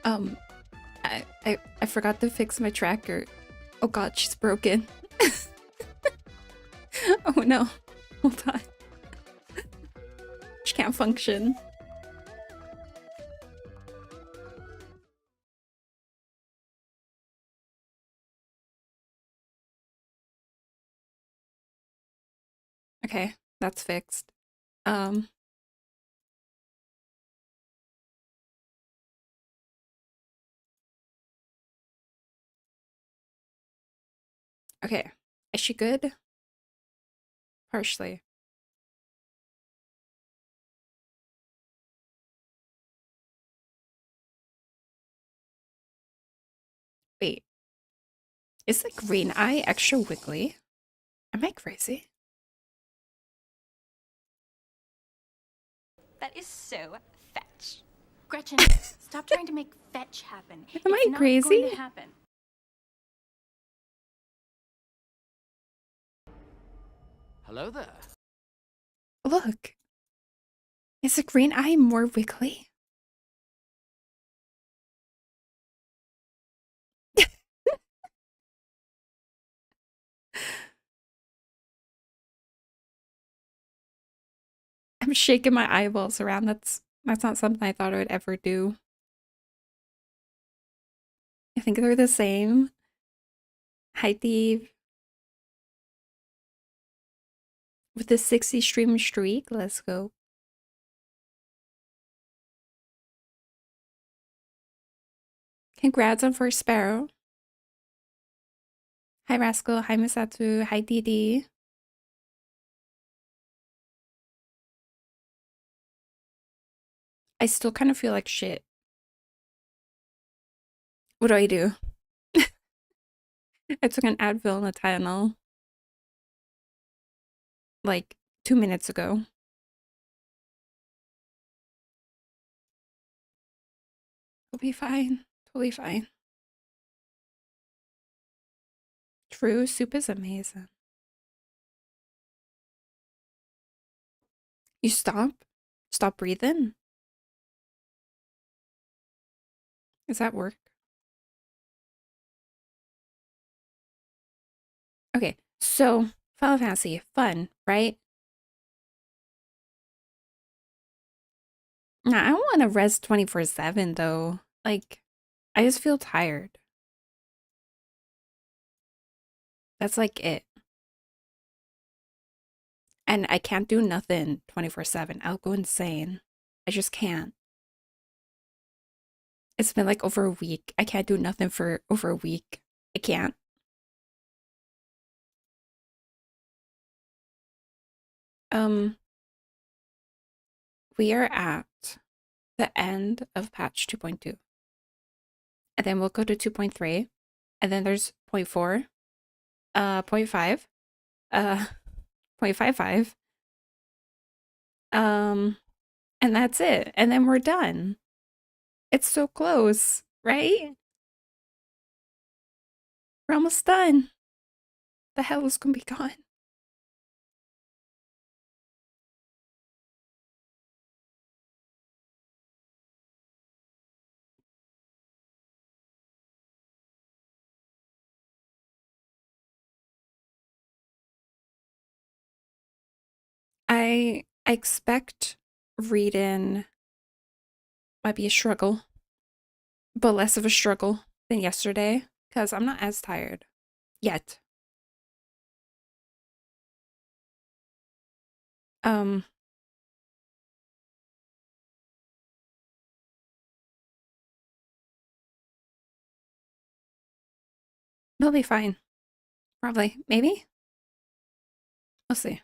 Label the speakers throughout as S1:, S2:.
S1: Um, I forgot to fix my tracker. Oh god, she's broken. Oh no. Hold on. She can't function. Okay, that's fixed. Okay. Is she good? Partially. Wait. Is the green eye extra wiggly? Am I crazy?
S2: That is so fetch. Gretchen, stop trying to make fetch happen.
S1: Am I crazy?
S2: It's not going to happen.
S3: Hello there.
S1: Look. Is the green eye more wiggly? I'm shaking my eyeballs around. That's not something I thought I would ever do. I think they're the same. Hi, Thief. With the 60 stream streak, let's go. Congrats on first sparrow. Hi, Rascal. Hi, Misatsu. Hi, Didi. I still kind of feel like shit. What do I do? I took an Advil and a Tylenol like 2 minutes ago. It'll be fine. Totally fine. True, soup is amazing. You stop? Stop breathing? Does that work? Okay, so Final Fantasy, fun, right? Nah, I don't want to rest 24/7 though. Like, I just feel tired. That's like it. And I can't do nothing 24/7. I'll go insane. I just can't. It's been like over a week. I can't do nothing for over a week. I can't. We are at the end of patch 2.2. And then we'll go to 2.3. And then there's 0.4, 0.5, 0.55. And that's it. And then we're done. It's so close, right? We're almost done. The hell is gonna be gone. I expect reading might be a struggle, but less of a struggle than yesterday because I'm not as tired yet. They'll be fine. Probably. Maybe? We'll see.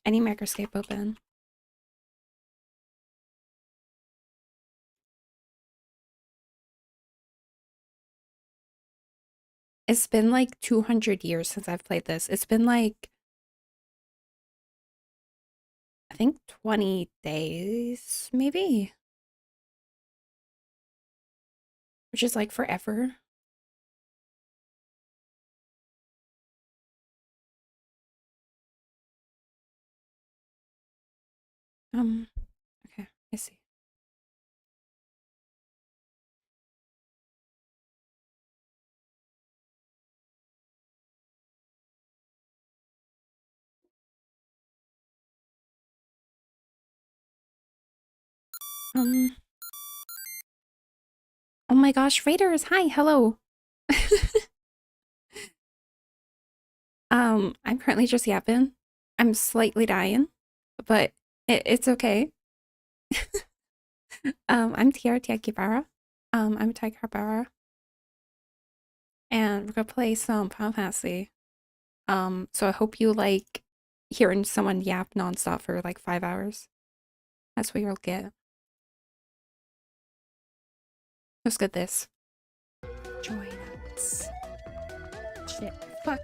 S1: Any Makerscape open. It's been like 200 years since I've played this. It's been like, I think 20 days, maybe? Which is like forever. I see. Oh my gosh, Raiders, hi, hello. I'm currently just yapping. I'm slightly dying, but it's okay. I'm tiagy Bara. I'm Tiger Bara. And we're gonna play some Final Fantasy. So I hope you like hearing someone yap nonstop for like 5 hours. That's what you'll get. Let's get this. Join us. Shit. Fuck.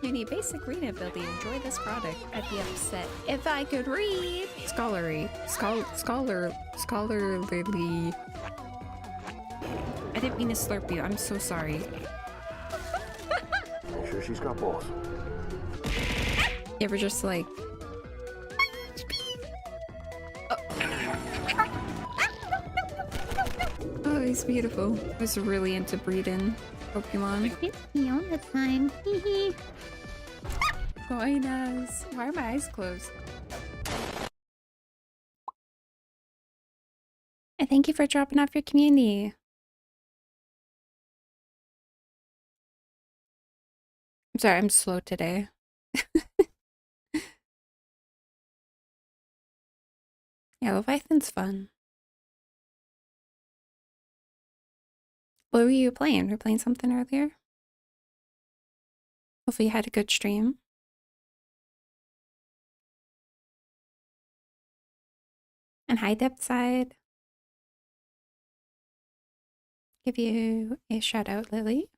S1: You need basic reading ability to enjoy this product. I'd be upset if I could read. Scholarly. Scholarly. I didn't mean to slurp you. I'm so sorry.
S4: You sure she's got balls?
S1: You ever just like... Oh, he's beautiful. I was really into breeding Pokemon.
S5: It's me all the time. Hee.
S1: Buenas. Why are my eyes closed? And thank you for dropping off your community. I'm sorry, I'm slow today. Yeah, Leviathan's fun. What were you playing? Were you playing something earlier? Hopefully you had a good stream. And hi, Depth Side. Give you a shout out, Lily.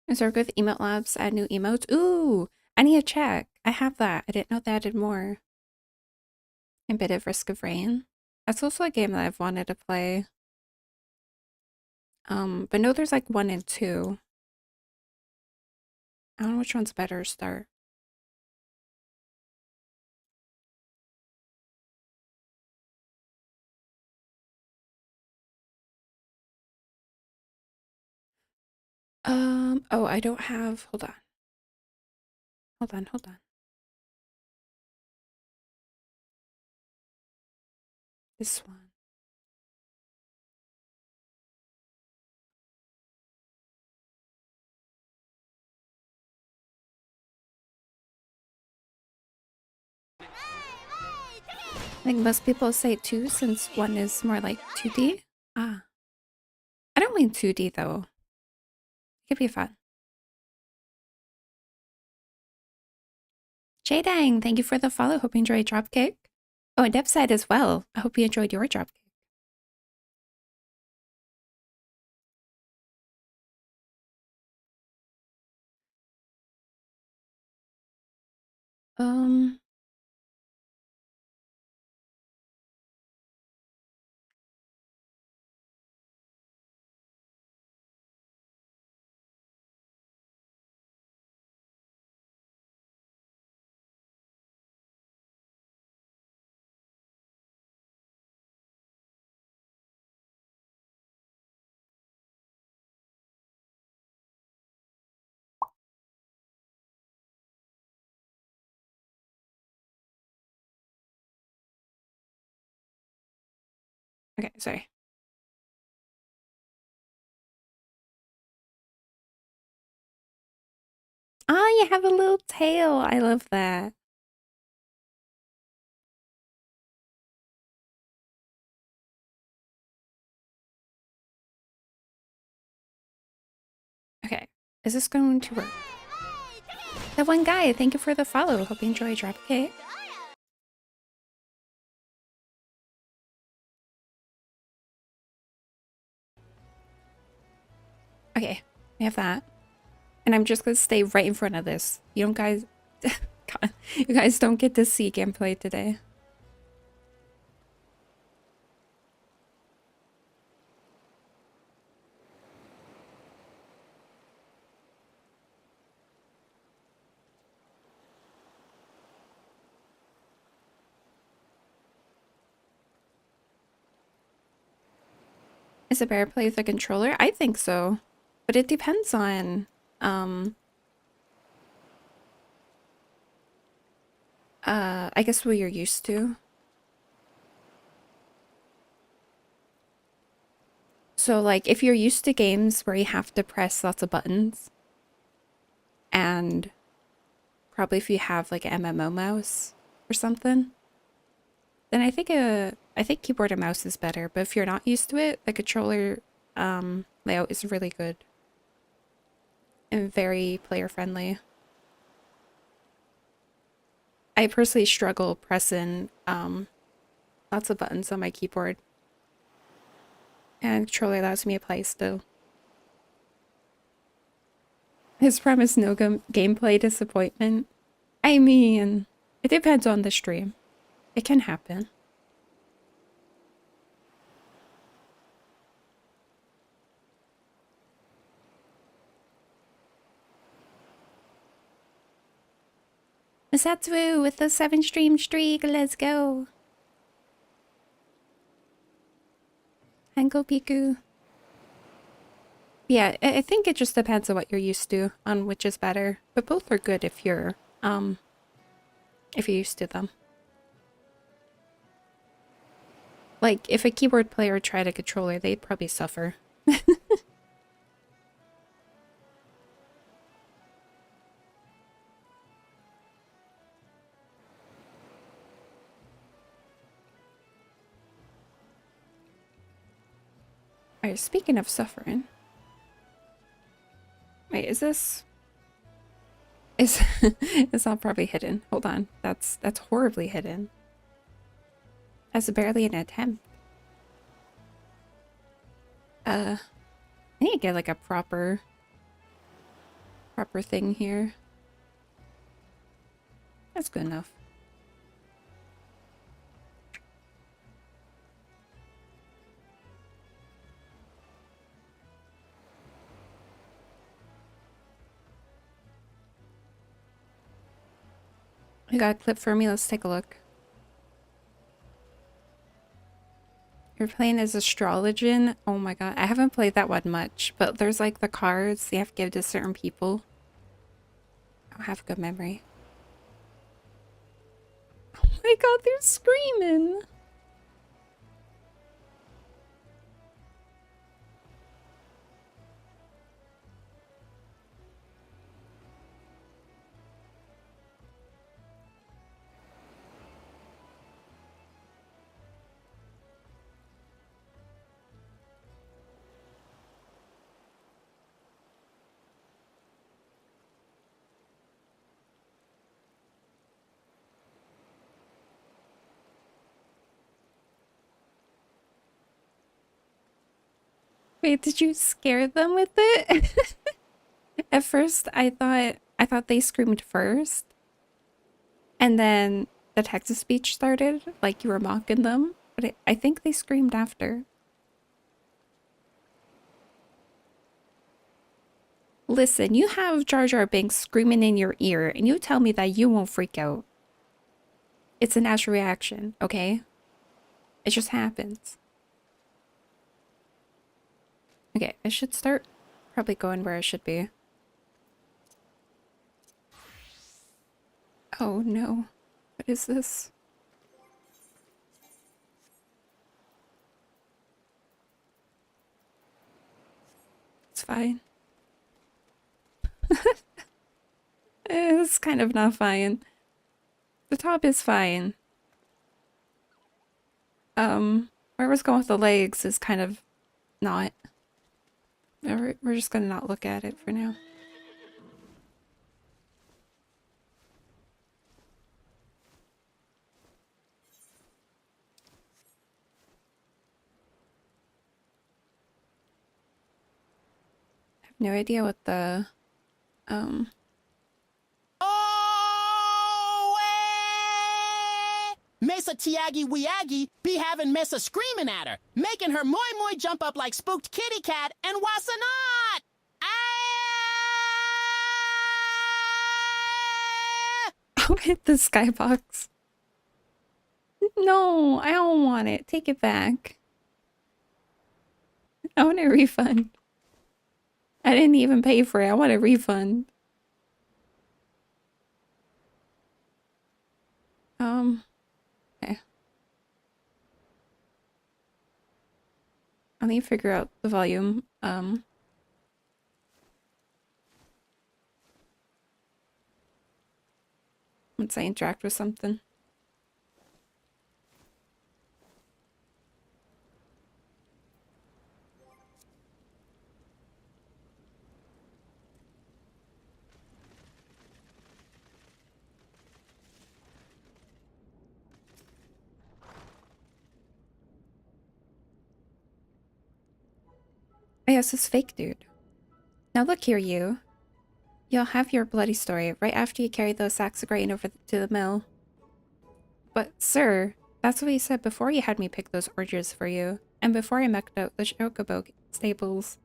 S1: Is there good emote labs? Add new emotes? Ooh, I need to check. I have that. I didn't know they added more. A bit of Risk of Rain. That's also a game that I've wanted to play. But no, there's like 1 and 2. I don't know which one's better to start. Oh, I don't have, hold on. Hold on. This one. I think most people say 2 since 1 is more like 2D. Ah. I don't mean 2D though. It could be fun. Jaydang, thank you for the follow. Hope you enjoyed Dropkick. Oh, and Depside as well. I hope you enjoyed your Dropkick. Um, okay, sorry. Ah, you have a little tail. I love that. Okay, is this going to work? That one guy, thank you for the follow. Hope you enjoy Dropkick. Okay, we have that. And I'm just gonna stay right in front of this. You don't guys... God, you guys don't get to see gameplay today. Is it better to play with a controller? I think so. But it depends on I guess what you're used to. So like if you're used to games where you have to press lots of buttons, and probably if you have like an MMO mouse or something, then I think keyboard and mouse is better. But if you're not used to it, the controller layout is really good and very player friendly. I personally struggle pressing lots of buttons on my keyboard, and controller allows me to play still. His premise, no gameplay disappointment. I mean, it depends on the stream. It can happen. Masatsu with the 7-stream streak, let's go. Hanko Piku. Yeah, I think it just depends on what you're used to, on which is better. But both are good if you're used to them. Like, if a keyboard player tried a controller, they'd probably suffer. Alright, speaking of suffering. Wait, is this... It's not probably hidden. Hold on. That's horribly hidden. That's barely an attempt. I need to get like a proper thing here. That's good enough. You got a clip for me? Let's take a look. You're playing as Astrologian? Oh my god, I haven't played that one much, but there's like the cards you have to give to certain people. I don't have a good memory. Oh my god, they're screaming! Wait, did you scare them with it? At first, I thought they screamed first, and then the text speech started, like you were mocking them. But I think they screamed after. Listen, you have Jar Jar Binks screaming in your ear, and you tell me that you won't freak out. It's a natural reaction, okay? It just happens. Okay, I should start probably going where I should be. Oh no. What is this? It's fine. It's kind of not fine. The top is fine. Where I was going with the legs is kind of not. We're just gonna not look at it for now. I have no idea what the
S4: Mesa Tiagy Wiagi be having Mesa screaming at her, making her moi moi jump up like spooked kitty cat and wasanat!
S1: I'll hit the skybox. No, I don't want it. Take it back. I want a refund. I didn't even pay for it. I want a refund. Okay. I need to figure out the volume. Once I interact with something. Oh, yes, this fake dude. Now look here, you. You'll have your bloody story right after you carry those sacks of grain over to the mill. But, sir, that's what you said before you had me pick those orchards for you, and before I mucked out the chocobo stables.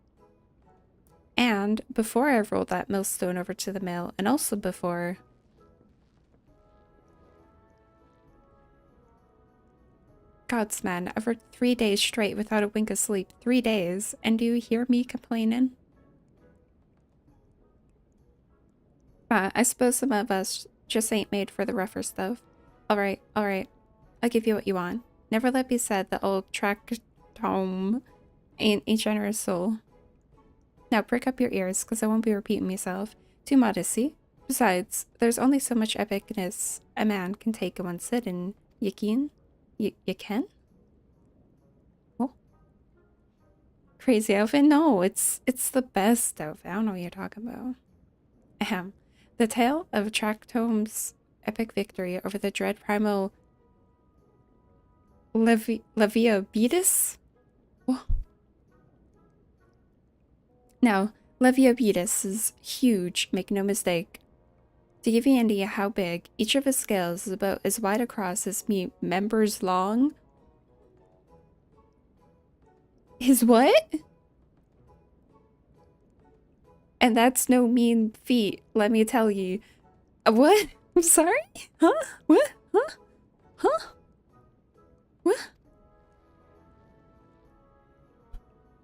S1: And before I rolled that millstone over to the mill, and also before... Gods, man, I've worked 3 days straight without a wink of sleep. 3 days, and do you hear me complaining? I suppose some of us just ain't made for the rougher stuff. Alright, alright. I'll give you what you want. Never let be said that old Tractome ain't a generous soul. Now prick up your ears, because I won't be repeating myself. Too modest, see? Besides, there's only so much epicness a man can take in one sitting. You keen? You can? Oh. Crazy outfit? No, it's the best outfit. I don't know what you're talking about. Ahem. The tale of Tractome's epic victory over the dread primal Leviabetus? Oh. Now, Leviabetus is huge, make no mistake. To give you an idea how big, each of his scales is about as wide across as me members long. His what? And that's no mean feat, let me tell you. What? I'm sorry? Huh? What? Huh? Huh? What?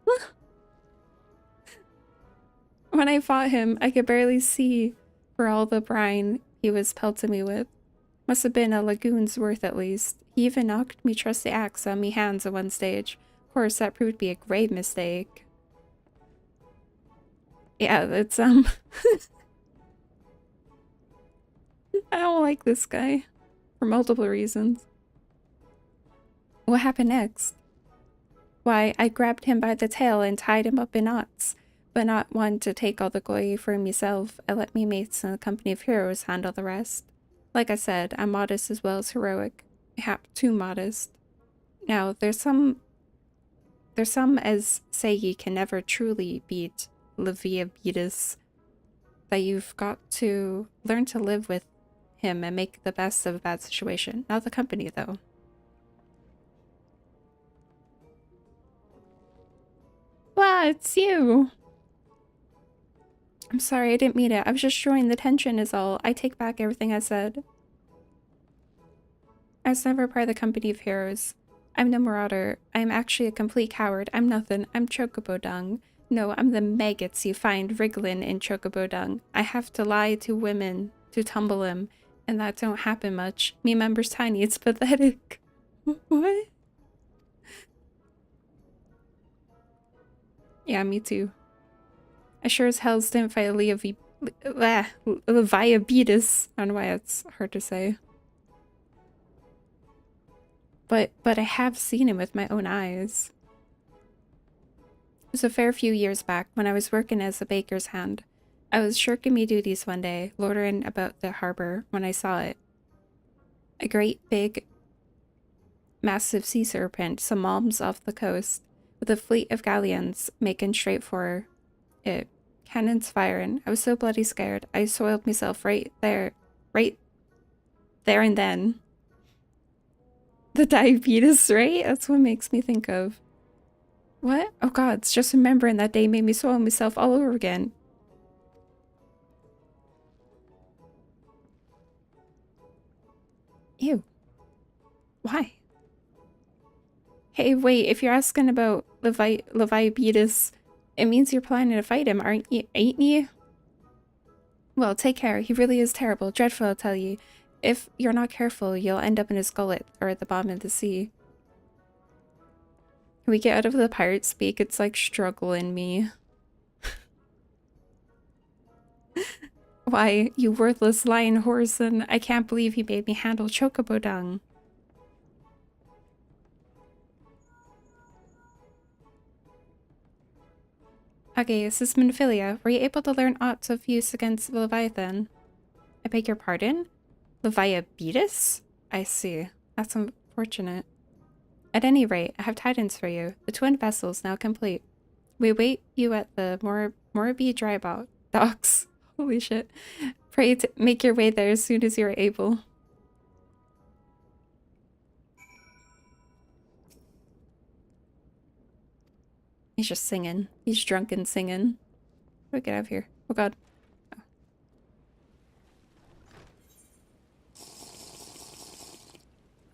S1: Huh? When I fought him, I could barely see for all the brine he was pelting me with. Must have been a lagoon's worth at least. He even knocked me trusty axe on me hands at one stage. Of course, that proved to be a grave mistake. Yeah, that's, I don't like this guy. For multiple reasons. What happened next? Why, I grabbed him by the tail and tied him up in knots. But not one to take all the glory for myself. I let me mates in the company of heroes handle the rest. Like I said, I'm modest as well as heroic. Perhaps too modest. Now, there's some as say ye can never truly beat Leviabetus. That you've got to learn to live with him and make the best of a bad situation. Not the company, though. Wow, it's you! I'm sorry, I didn't mean it. I was just showing the tension is all. I take back everything I said. I was never part of the company of heroes. I'm no marauder. I'm actually a complete coward. I'm nothing. I'm chocobo dung. No, I'm the maggots you find wriggling in chocobo dung. I have to lie to women to tumble them, and that don't happen much. Me member's tiny. It's pathetic. What? Yeah, me too. I sure as hell didn't fight Leviabetus. I don't know why it's hard to say. But I have seen him with my own eyes. It was a fair few years back when I was working as a baker's hand. I was shirking me duties one day, loitering about the harbor, when I saw it. A great big, massive sea serpent some miles off the coast, with a fleet of galleons making straight for it. Cannons firing. I was so bloody scared. I soiled myself right there and then. The diabetes, right? That's what makes me think of. What? Oh god, it's just remembering that day made me soil myself all over again. Ew. Why? Hey, wait, if you're asking about Leviabetus. It means you're planning to fight him, ain't you? Well, take care. He really is terrible. Dreadful, I'll tell you. If you're not careful, you'll end up in his gullet or at the bottom of the sea. Can we get out of the pirate speak? It's like struggling me. Why, you worthless lion horse, and I can't believe he made me handle chocobo dung. Okay, this is Minophilia. Were you able to learn aught of use against Leviathan? I beg your pardon? Leviabetus? I see. That's unfortunate. At any rate, I have tidings for you. The twin vessel's now complete. We await you at the Morbi dry docks. Holy shit. Pray to make your way there as soon as you are able. He's just singing. He's drunk and singing. How do we get out of here? Oh god.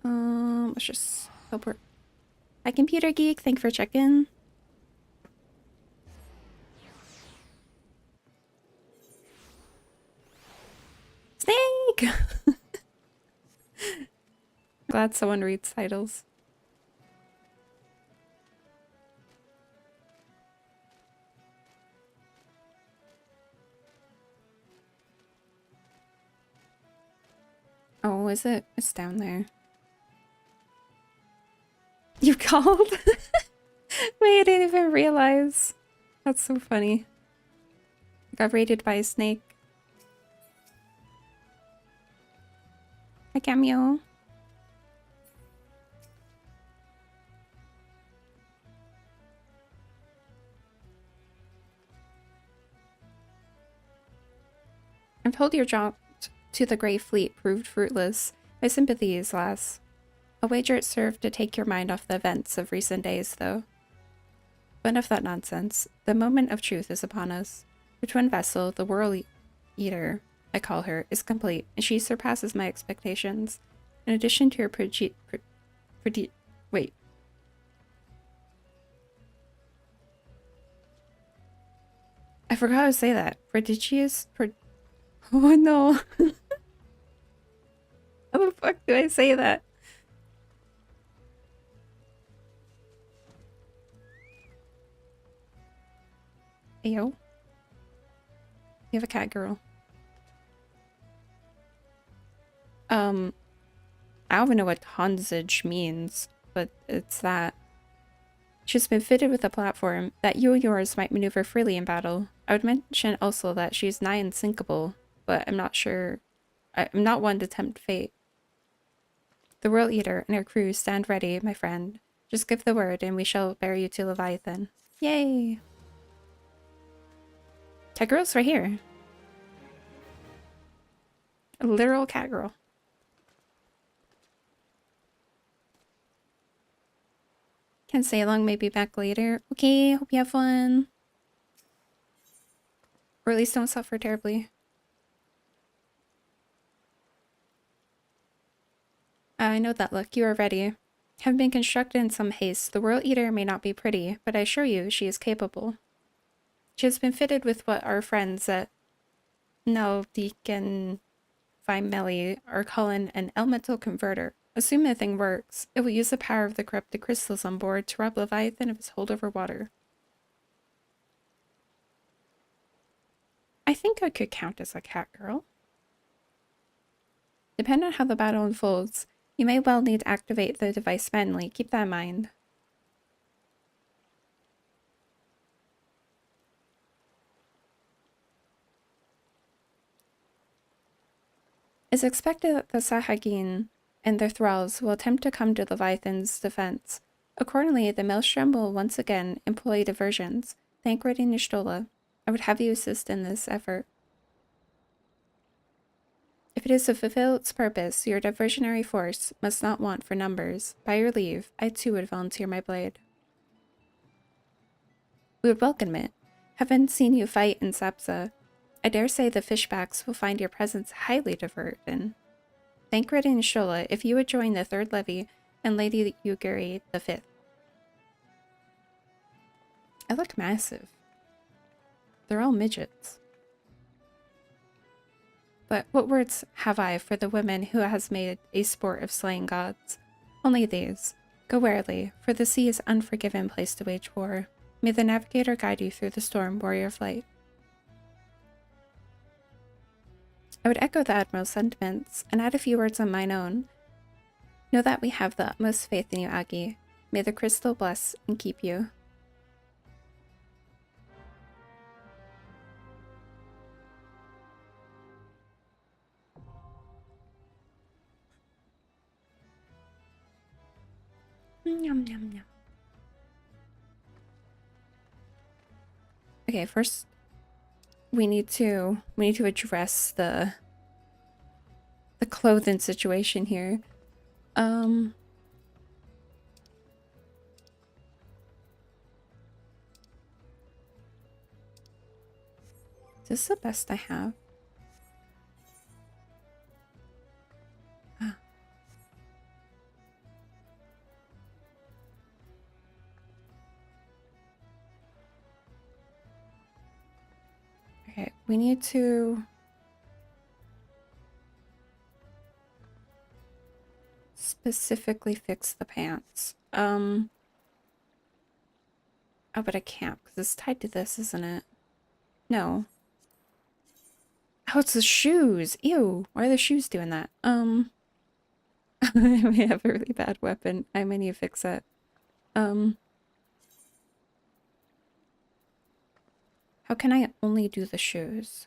S1: Let's just teleport. Hi, Computer Geek. Thank you for checking. Snake! Glad someone reads titles. Oh, is it? It's down there. You called? Wait, I didn't even realize. That's so funny. I got raided by a snake. Hi, Cameo. I'm told your jaunt to the Grey Fleet proved fruitless. My sympathies, lass. A wager it served to take your mind off the events of recent days, though. But enough that nonsense. The moment of truth is upon us. Your twin vessel, the World Eater, I call her, is complete, and she surpasses my expectations. In addition to her wait. I forgot how to say that. Prodigious? Oh no. How the fuck do I say that? Ayo. You have a cat girl. I don't even know what tonsage means, but it's that. She's been fitted with a platform that you and yours might maneuver freely in battle. I would mention also that she's nigh unsinkable, but I'm not sure. I'm not one to tempt fate. The World Eater and her crew stand ready, my friend. Just give the word and we shall bear you to Leviathan. Yay! Cat girl's right here. A literal cat girl. Can stay long, maybe back later. Okay, hope you have fun. Or at least don't suffer terribly. I know that look. You are ready. Having been constructed in some haste, the World Eater may not be pretty, but I assure you she is capable. She has been fitted with what our friends at Deacon Vimeli are calling an elemental converter. Assuming the thing works, it will use the power of the corrupted crystals on board to rob Leviathan of his hold over water. I think I could count as a cat girl. Depending on how the battle unfolds, you may well need to activate the device manually. Keep that in mind. It's expected that the Sahagin and their thralls will attempt to come to Leviathan's defense. Accordingly, the Maelstrom will once again employ diversions. Thankready Nishtola, I would have you assist in this effort. If it is to fulfill its purpose, your diversionary force must not want for numbers. By your leave, I too would volunteer my blade. We would welcome it. Haven't seen you fight in Sapsa. I dare say the fishbacks will find your presence highly diverting. Thankready Nishola, if you would join the Third Levy and Lady Yugiri the Fifth. I look massive. They're all midgets. But what words have I for the woman who has made a sport of slaying gods? Only these. Go warily, for the sea is an unforgiven place to wage war. May the navigator guide you through the storm, warrior of light. I would echo the Admiral's sentiments, and add a few words on mine own. Know that we have the utmost faith in you, Agi. May the crystal bless and keep you. Yum, yum, yum. Okay, first we need to address the clothing situation here. Is this the best I have? Okay, we need to specifically fix the pants. Oh, but I can't because it's tied to this, isn't it? No. Oh, it's the shoes. Ew. Why are the shoes doing that? I may have a really bad weapon. I may need to fix it. How can I only do the shoes?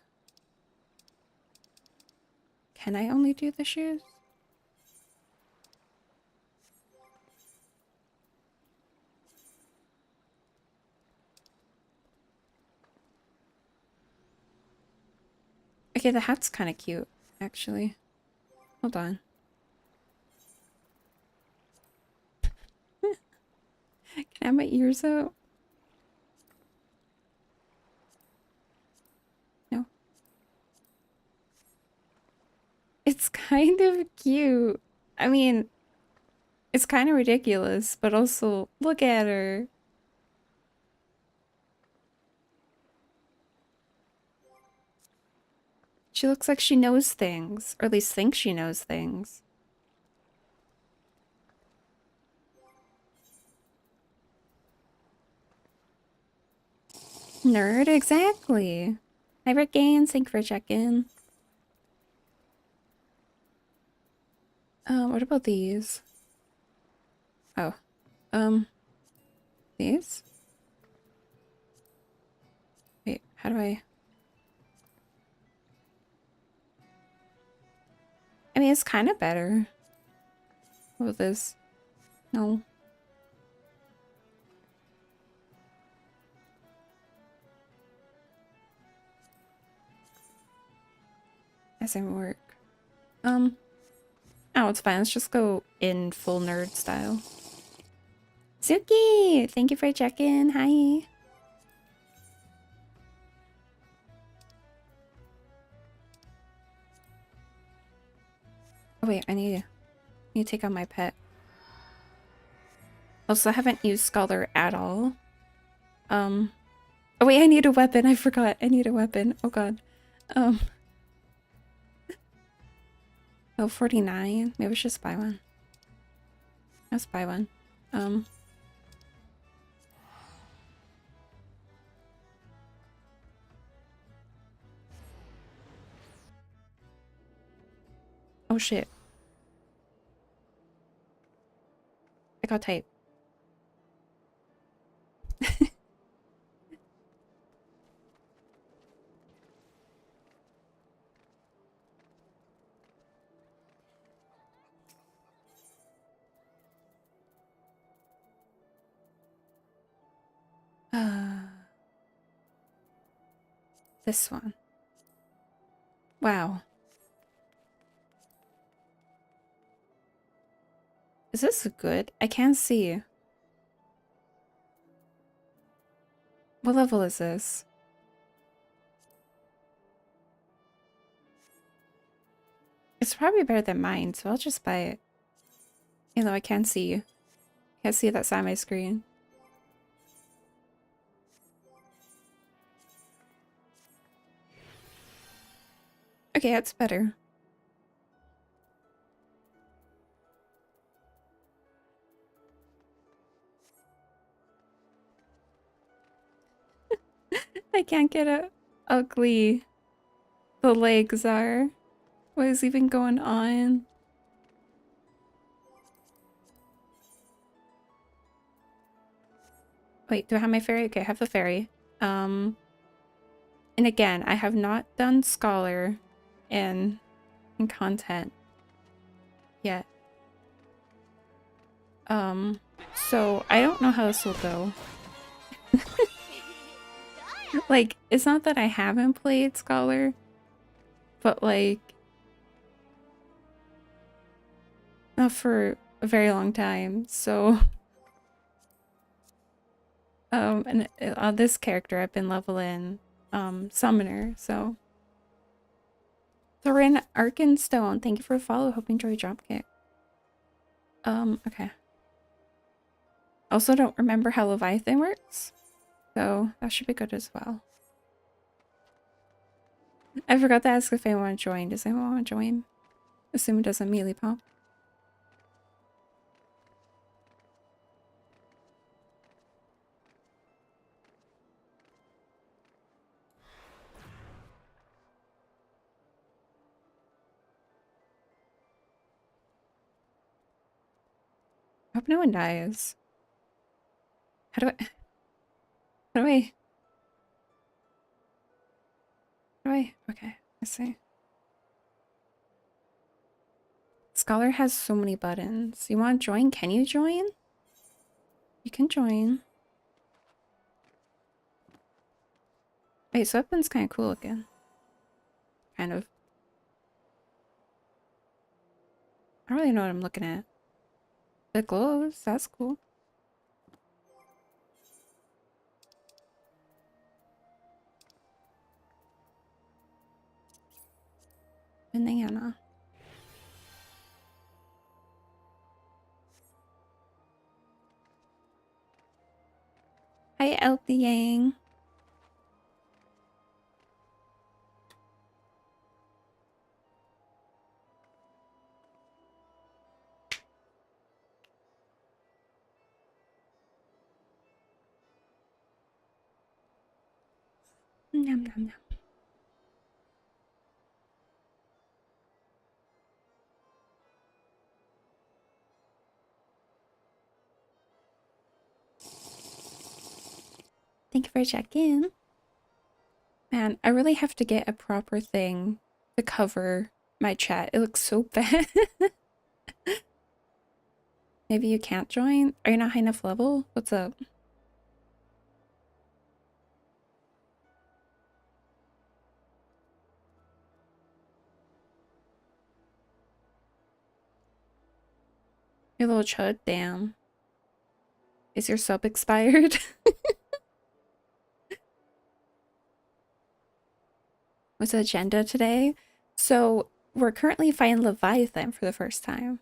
S1: Can I only do the shoes? Okay, the hat's kind of cute, actually. Hold on. Can I have my ears out? No. It's kind of cute. I mean, it's kind of ridiculous, but also, look at her. She looks like she knows things, or at least thinks she knows things. Nerd, exactly. Hi, Rick Gaines, thank you for checking. What about these? Oh, these? Wait, how do I? I mean, it's kind of better. What about this? No. Doesn't work. Oh, it's fine. Let's just go in full nerd style. Suki! Thank you for checking. Hi. Oh wait, I need to take out my pet. Also, I haven't used Scholar at all. Oh wait, I need a weapon. I forgot. I need a weapon. Oh god. Oh, 49. Maybe we should just buy one. Let's buy one. Oh shit. I got type. This one. Wow. Is this good? I can't see. What level is this? It's probably better than mine, so I'll just buy it. Even though I can't see. Can't see that side of my screen. Okay, that's better. I can't get how ugly the legs are. What is even going on? Wait, do I have my fairy? Okay, I have the fairy. And again, I have not done Scholar in content yet. So I don't know how this will go. Like, it's not that I haven't played Scholar, but like, not for a very long time, so and on this character I've been leveling Summoner, so Thorin Arkenstone, thank you for a follow, hope you enjoy Dropkick. Okay. Also don't remember how Leviathan works, so that should be good as well. I forgot to ask if anyone joined. Does anyone want to join? Assume it doesn't immediately pop. I hope no one dies. How do I... How do I... How do I... Okay, I see. Scholar has so many buttons. You want to join? Can you join? You can join. Wait, so weapon's kind of cool again. Kind of. I don't really know what I'm looking at. It glows. That's cool. Banana. Hi, Elfie Yang. Nom nom nom. Thank you for checking. Man, I really have to get a proper thing to cover my chat. It looks so bad. Maybe you can't join? Are you not high enough level? What's up? Your little chud? Damn. Is your sub expired? What's the agenda today? So, we're currently fighting Leviathan for the first time.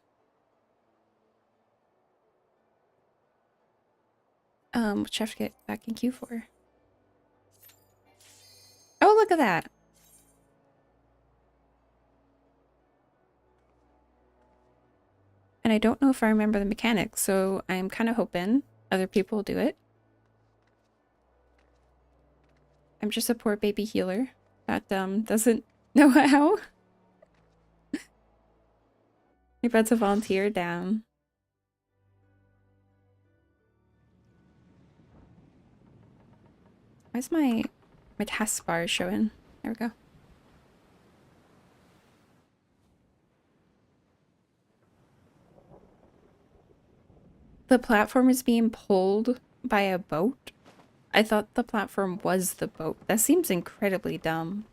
S1: Which I have to get back in queue for. Oh, look at that! And I don't know if I remember the mechanics, so I'm kind of hoping other people will do it. I'm just a poor baby healer that doesn't know how. You're about to volunteer down. Why's my taskbar showing? There we go. The platform is being pulled by a boat? I thought the platform was the boat. That seems incredibly dumb.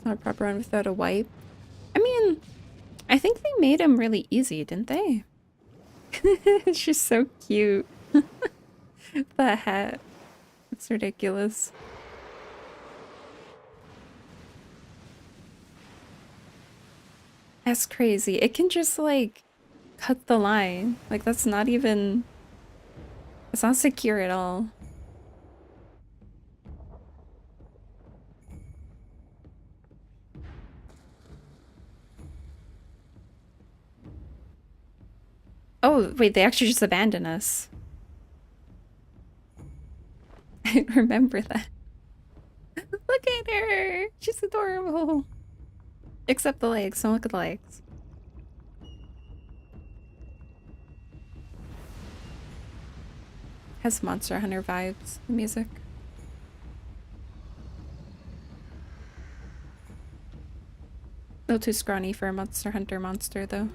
S1: Not a proper run without a wipe. I mean, I think they made him really easy, didn't they? It's just so cute. That hat. It's ridiculous. That's crazy. It can just like cut the line. Like that's not even... It's not secure at all. Oh, wait, they actually just abandoned us. I remember that. Look at her! She's adorable. Except the legs. Don't look at the legs. Has Monster Hunter vibes, the music. A little too scrawny for a Monster Hunter monster, though.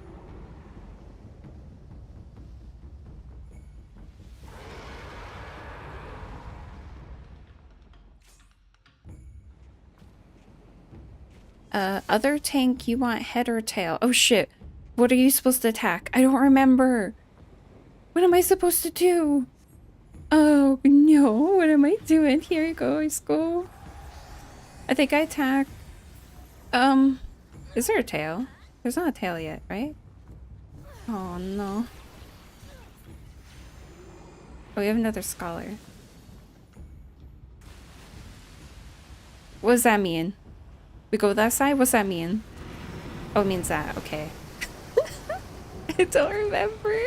S1: Other tank, you want head or tail? Oh shit. What are you supposed to attack? I don't remember. What am I supposed to do? Oh no, what am I doing? Here you go, go. I think I attack. Is there a tail? There's not a tail yet, right? Oh no. Oh, we have another scholar. What does that mean? We go that side? What's that mean? Oh, it means that. Okay. I don't remember.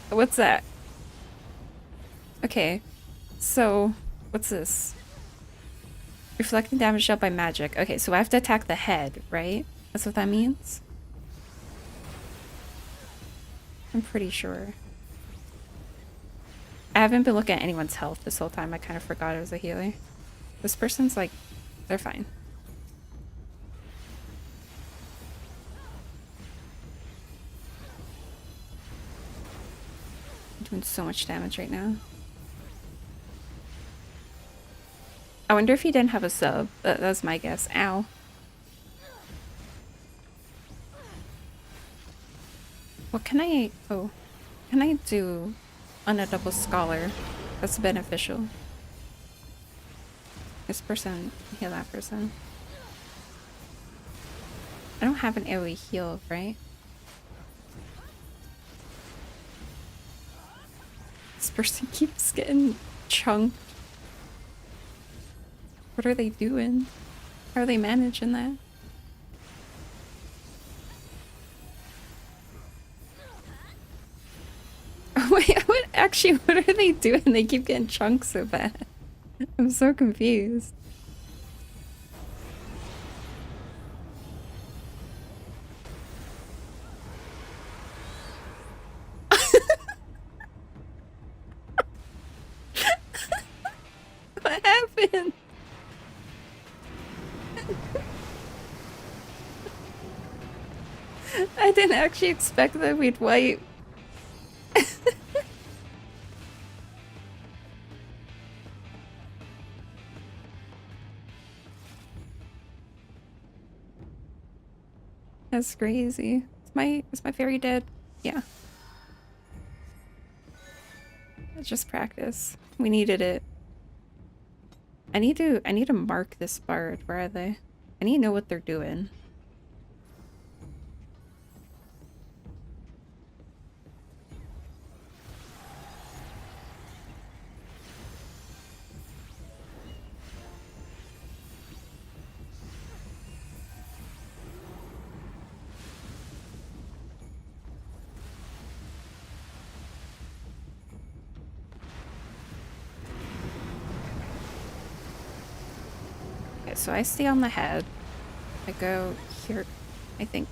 S1: What's that? Okay. So, what's this? Reflecting damage dealt by magic. Okay, so I have to attack the head, right? That's what that means? I'm pretty sure. I haven't been looking at anyone's health this whole time. I kind of forgot I was a healer. This person's like, they're fine. I'm doing so much damage right now. I wonder if he didn't have a sub. That's my guess. Ow. What can I... Oh. Can I do on a double scholar that's beneficial? This person, heal that person. I don't have an AoE heal, right? This person keeps getting chunked. What are they doing? How are they managing that? Oh, wait, what are they doing? They keep getting chunked so bad. I'm so confused. What happened? I didn't actually expect that we'd wipe. That's crazy. Is my fairy dead? Yeah. It's just practice. We needed it. I need to mark this bard. Where are they? I need to know what they're doing. So I stay on the head. I go here, I think.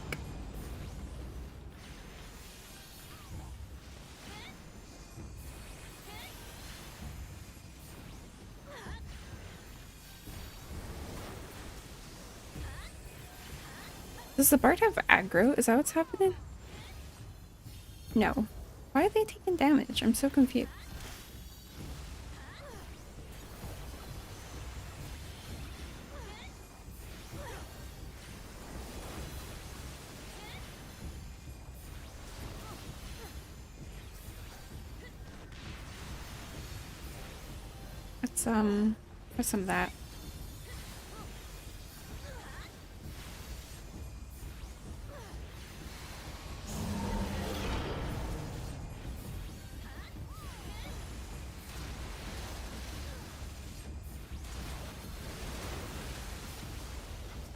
S1: Does the bard have aggro? Is that what's happening? No. Why are they taking damage? I'm so confused. What's some of that?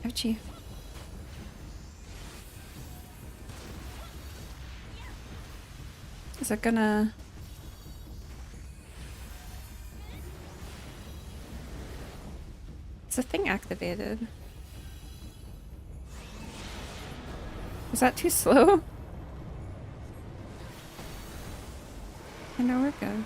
S1: Ouchie. Is it gonna... Is the thing activated? Was that too slow? I know we're good.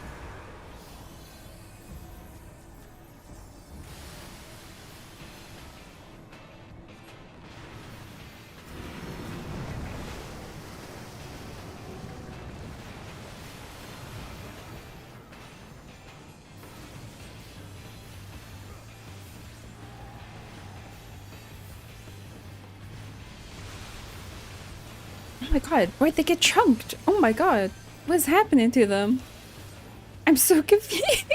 S1: Oh my god, why'd they get chunked? Oh my god, what's happening to them? I'm so confused.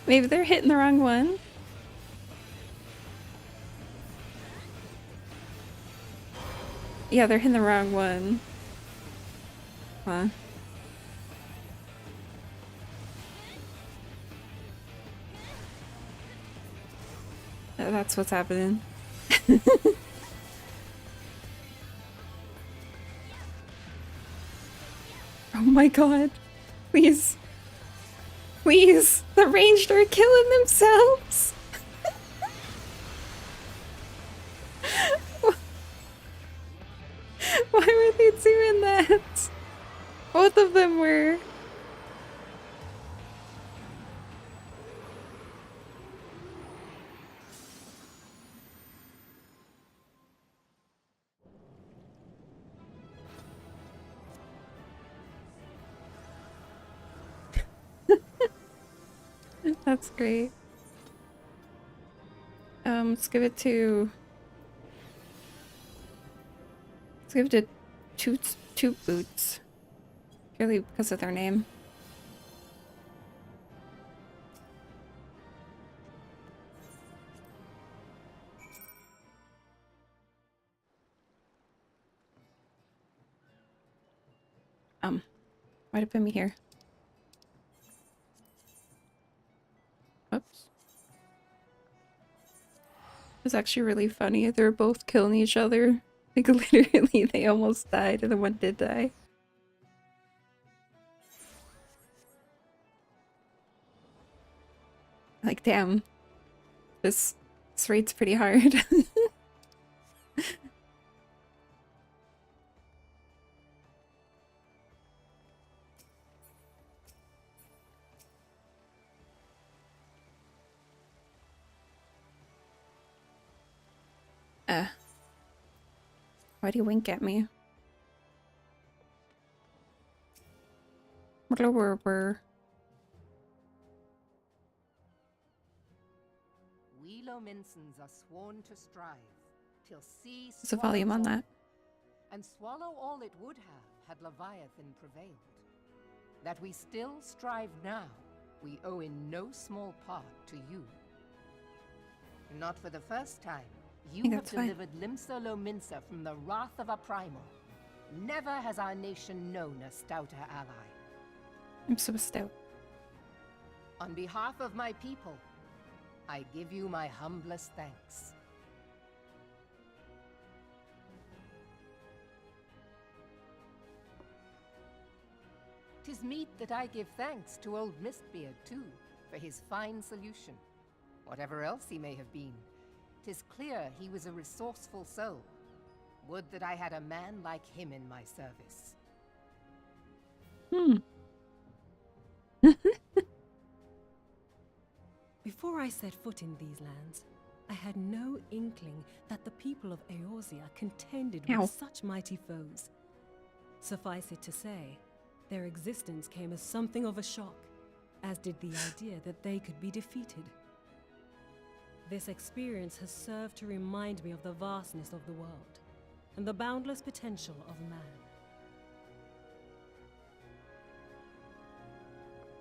S1: Maybe they're hitting the wrong one. Yeah, they're hitting the wrong one. Huh. That's what's happening. Oh my god. Please. Please. The ranged are killing themselves. Why were they doing that? Both of them were. That's great. Let's give it to... Let's give it to two boots. Purely because of their name. Why'd it put me here? Oops. It's actually really funny. They're both killing each other. Like, literally, they almost died, and the one did die. Like, damn. This raid's pretty hard. Why do you wink at me? Where?
S6: We Lominsons are sworn to strive till sea
S1: There's a volume on that.
S6: and swallow all it would have had Leviathan prevailed. That we still strive now, we owe in no small part to you. Not for the first time, you have
S1: that's fine.
S6: delivered Limsa Lominsa from the wrath of a primal. Never has our nation known a stouter ally.
S1: I'm so stout.
S6: On behalf of my people, I give you my humblest thanks. 'Tis meet that I give thanks to old Mistbeard, too, for his fine solution. Whatever else he may have been, 'tis clear he was a resourceful soul. Would that I had a man like him in my service.
S7: Before I set foot in these lands, I had no inkling that the people of Eorzea contended
S1: Ow.
S7: with such mighty foes. Suffice it to say, their existence came as something of a shock, as did the idea that they could be defeated. This experience has served to remind me of the vastness of the world, and the boundless potential of man.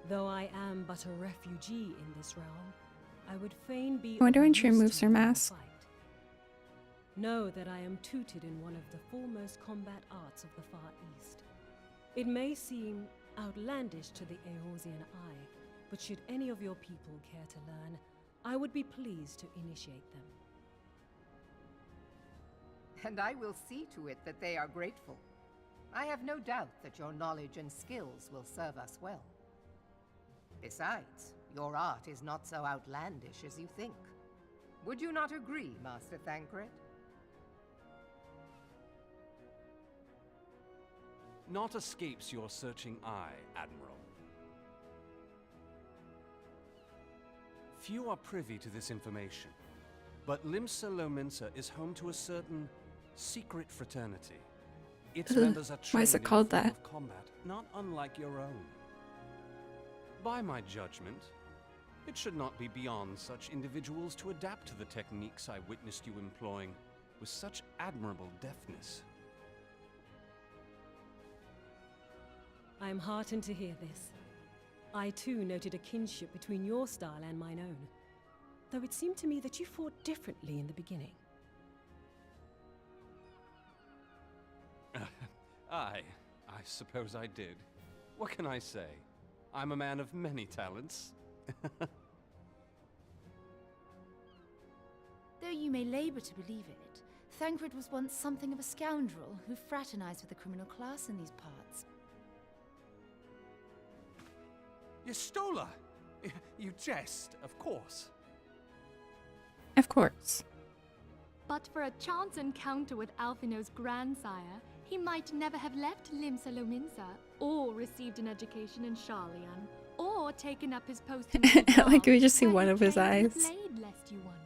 S7: Though I am but a refugee in this realm, I would fain be
S1: I wonder
S7: of
S1: when she
S7: use to
S1: removes
S7: you
S1: her
S7: in the
S1: mask.
S7: fight. Know that I am tutored in one of the foremost combat arts of the Far East. It may seem outlandish to the Eorzean eye, but should any of your people care to learn, I would be pleased to initiate them.
S6: And I will see to it that they are grateful. I have no doubt that your knowledge and skills will serve us well. Besides, your art is not so outlandish as you think. Would you not agree, Master Thancred?
S8: Naught escapes your searching eye, Admiral. Few are privy to this information, but Limsa Lominsa is home to a certain secret fraternity. Its members are trained
S1: Why is it
S8: in a
S1: called
S8: form
S1: that?
S8: of combat not unlike your own. By my judgment, it should not be beyond such individuals to adapt to the techniques I witnessed you employing with such admirable deftness.
S7: I am heartened to hear this. I too noted a kinship between your style and mine own, though it seemed to me that you fought differently in the beginning.
S8: I suppose I did. What can I say? I'm a man of many talents.
S2: Though you may labor to believe it, Thancred was once something of a scoundrel who fraternized with the criminal class in these parts.
S8: Yestola! You jest, of course.
S1: Of course.
S9: But for a chance encounter with Alphino's grandsire, he might never have left Limsa Lominsa, or received an education in Sharlayan, or taken up his post in
S1: Like, we just see
S9: where
S1: one
S9: he
S1: of his
S9: trained with
S1: eyes.
S9: a blade, lest you wonder.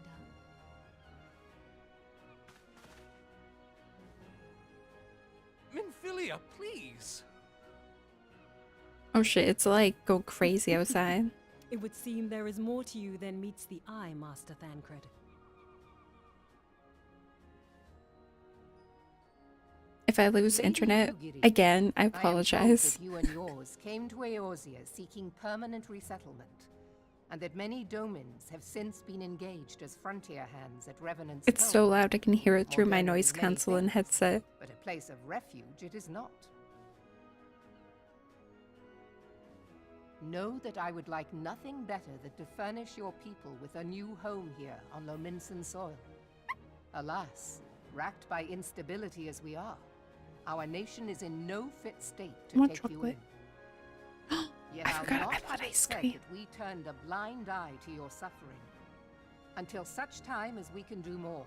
S8: Minfilia, please!
S1: Oh shit, it's like go crazy outside.
S7: It would seem there is more to you than meets the eye, Master Thancred.
S1: If I lose
S6: Lady
S1: internet
S6: Yugiri,
S1: again, I
S6: I am told
S1: apologize.
S6: that you and yours came to Eorzea seeking permanent resettlement, and that many domins have since been engaged as frontier hands at Revenant's
S1: It's so
S6: home.
S1: loud I can hear it through my
S6: Modernity
S1: noise
S6: many
S1: cancel and
S6: things,
S1: headset.
S6: But a place of refuge it is not. Know that I would like nothing better than to furnish your people with a new home here on Lominsan soil. Alas, racked by instability as we are, our nation is in no fit state to
S1: More
S6: take you
S1: chocolate.
S6: in. Yet
S1: I
S6: I'll
S1: forgot
S6: not
S1: I bought
S6: have it
S1: ice
S6: said
S1: cream.
S6: that we turned a blind eye to your suffering. Until such time as we can do more,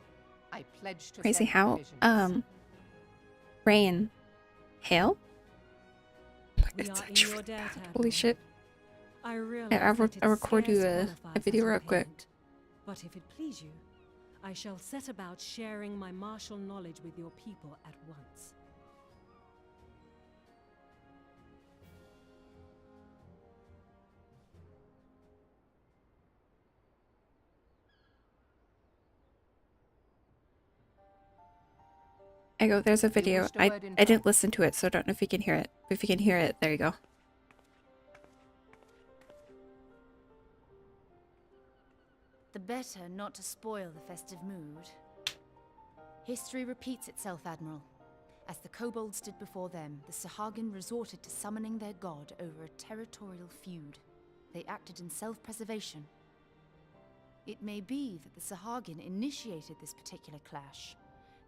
S6: I pledge to
S1: Crazy
S6: send
S1: how
S6: provisions.
S1: rain, hail.
S7: We
S1: It's
S7: are in
S1: actually
S7: your debt,
S1: bad.
S7: Admiral.
S1: Holy shit!
S7: I realize
S1: I'll
S7: that
S1: I'll
S7: it's
S1: record you
S7: scarce
S1: a
S7: qualifies
S1: video
S7: as
S1: real quick.
S7: repayment. But if it please you, I shall set about sharing my martial knowledge with your people at once.
S1: I go, there's a video.
S6: wished a word in
S1: I didn't
S6: front.
S1: listen to it, so I don't know if you can hear it. If you can hear it, there you go.
S2: The better not to spoil the festive mood. History repeats itself, Admiral. As the kobolds did before them, the Sahagin resorted to summoning their god over a territorial feud. They acted in self-preservation. It may be that the Sahagin initiated this particular clash,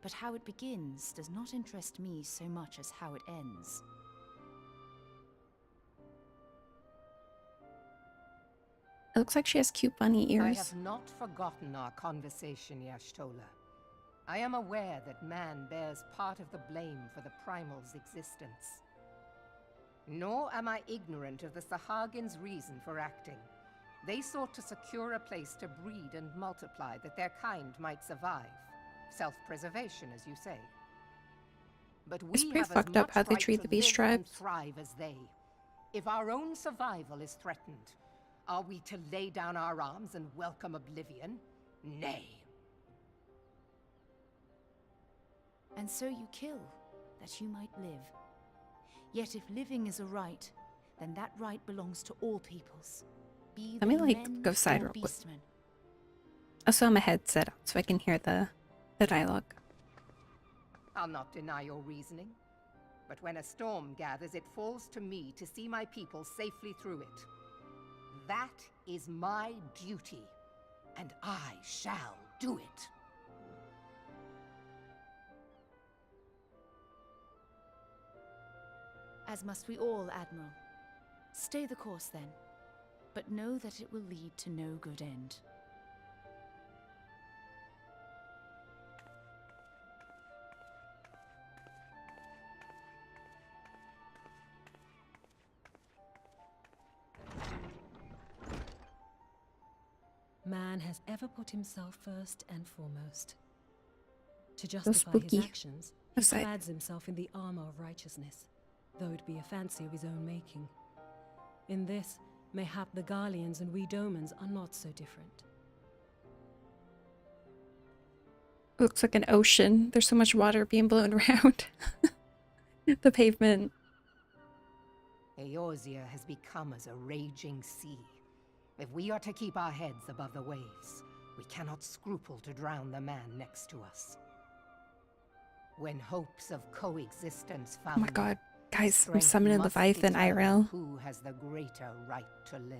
S2: but how it begins does not interest me so much as how it ends.
S1: It looks like she has cute bunny
S6: I
S1: ears.
S6: have not forgotten our conversation, Y'shtola. I am aware that man bears part of the blame for the Primal's existence. Nor am I ignorant of the Sahagin's reason for acting. They sought to secure a place to breed and multiply that their kind might survive. Self-preservation, as you say. But
S1: It's
S6: we
S1: pretty
S6: have as
S1: fucked up
S6: much
S1: how they
S6: right
S1: treat
S6: to
S1: the beast
S6: live and
S1: tribes.
S6: thrive as they. If our own survival is threatened, are we to lay down our arms and welcome oblivion? Nay.
S2: And so you kill, that you might live. Yet if living is a right, then that right belongs to all peoples. Be
S1: Let me,
S2: they
S1: like,
S2: men
S1: go side
S2: or
S1: real quick.
S2: beastmen.
S1: I saw my headset on so I can hear the dialogue.
S6: I'll not deny your reasoning. But when a storm gathers, it falls to me to see my people safely through it. That is my duty, and I shall do it.
S2: As must we all, Admiral. Stay the course then, but know that it will lead to no good end.
S7: Man has ever put himself first and foremost. To justify his
S1: spooky.
S7: actions, he
S1: Outside.
S7: clads himself in the armor of righteousness, though it be a fancy of his own making. In this, mayhap the Garleans and we Domans are not so different.
S1: Looks like an ocean. There's so much water being blown around the pavement.
S6: Eorzea has become as a raging sea. If we are to keep our heads above the waves, we cannot scruple to drown the man next to us. When hopes of coexistence
S1: Oh
S6: found,
S1: my god. Guys, I'm
S6: strength
S1: summoning
S6: must
S1: Leviathan
S6: determine
S1: IRL.
S6: who has the greater right to live.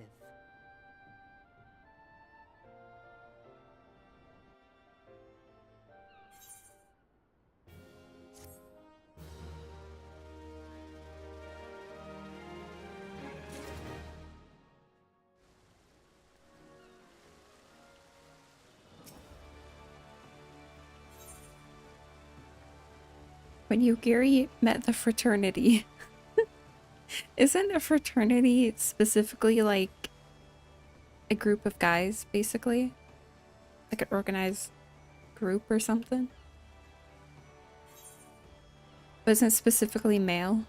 S1: When Yugiri met the fraternity. Isn't a fraternity specifically like a group of guys, basically? Like an organized group or something? But isn't it specifically male?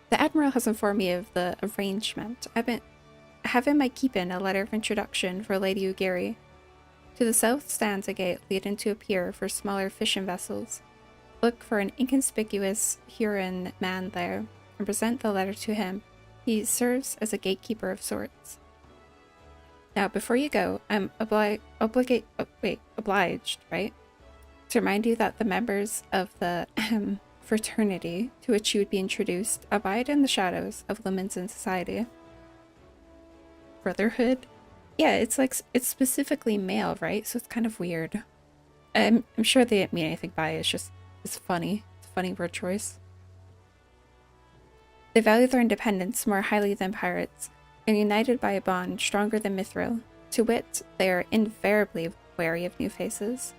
S1: The Admiral has informed me of the arrangement. I have in my keeping a letter of introduction for Lady Ugiri. To the south stands a gate leading to a pier for smaller fishing vessels. Look for an inconspicuous Huron man there and present the letter to him. He serves as a gatekeeper of sorts. Now, before you go, I'm obliged, right? To remind you that the members of the fraternity to which you would be introduced abide in the shadows of Leminson society. Brotherhood? Yeah, it's like, it's specifically male, right? So it's kind of weird. I'm sure they didn't mean anything by it. It's just, it's funny. It's a funny word choice. They value their independence more highly than pirates, and united by a bond stronger than mithril. To wit, they are invariably wary of new faces.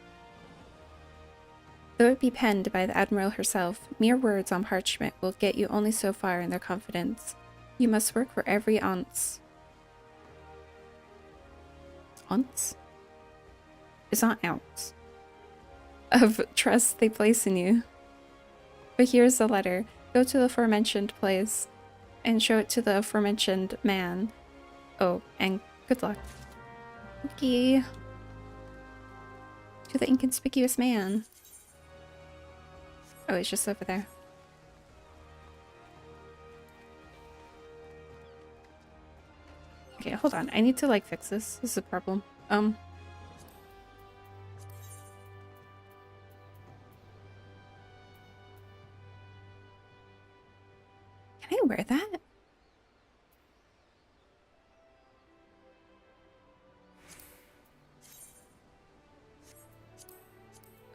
S1: Though it be penned by the Admiral herself, mere words on parchment will get you only so far in their confidence. You must work for every ounce. Ounce? It's not ounce. Of trust they place in you. But here's the letter. Go to the aforementioned place and show it to the aforementioned man. Oh, and good luck. Okay. To the inconspicuous man. Oh, he's just over there. Okay, hold on. I need to like fix this. This is a problem. Can I wear that?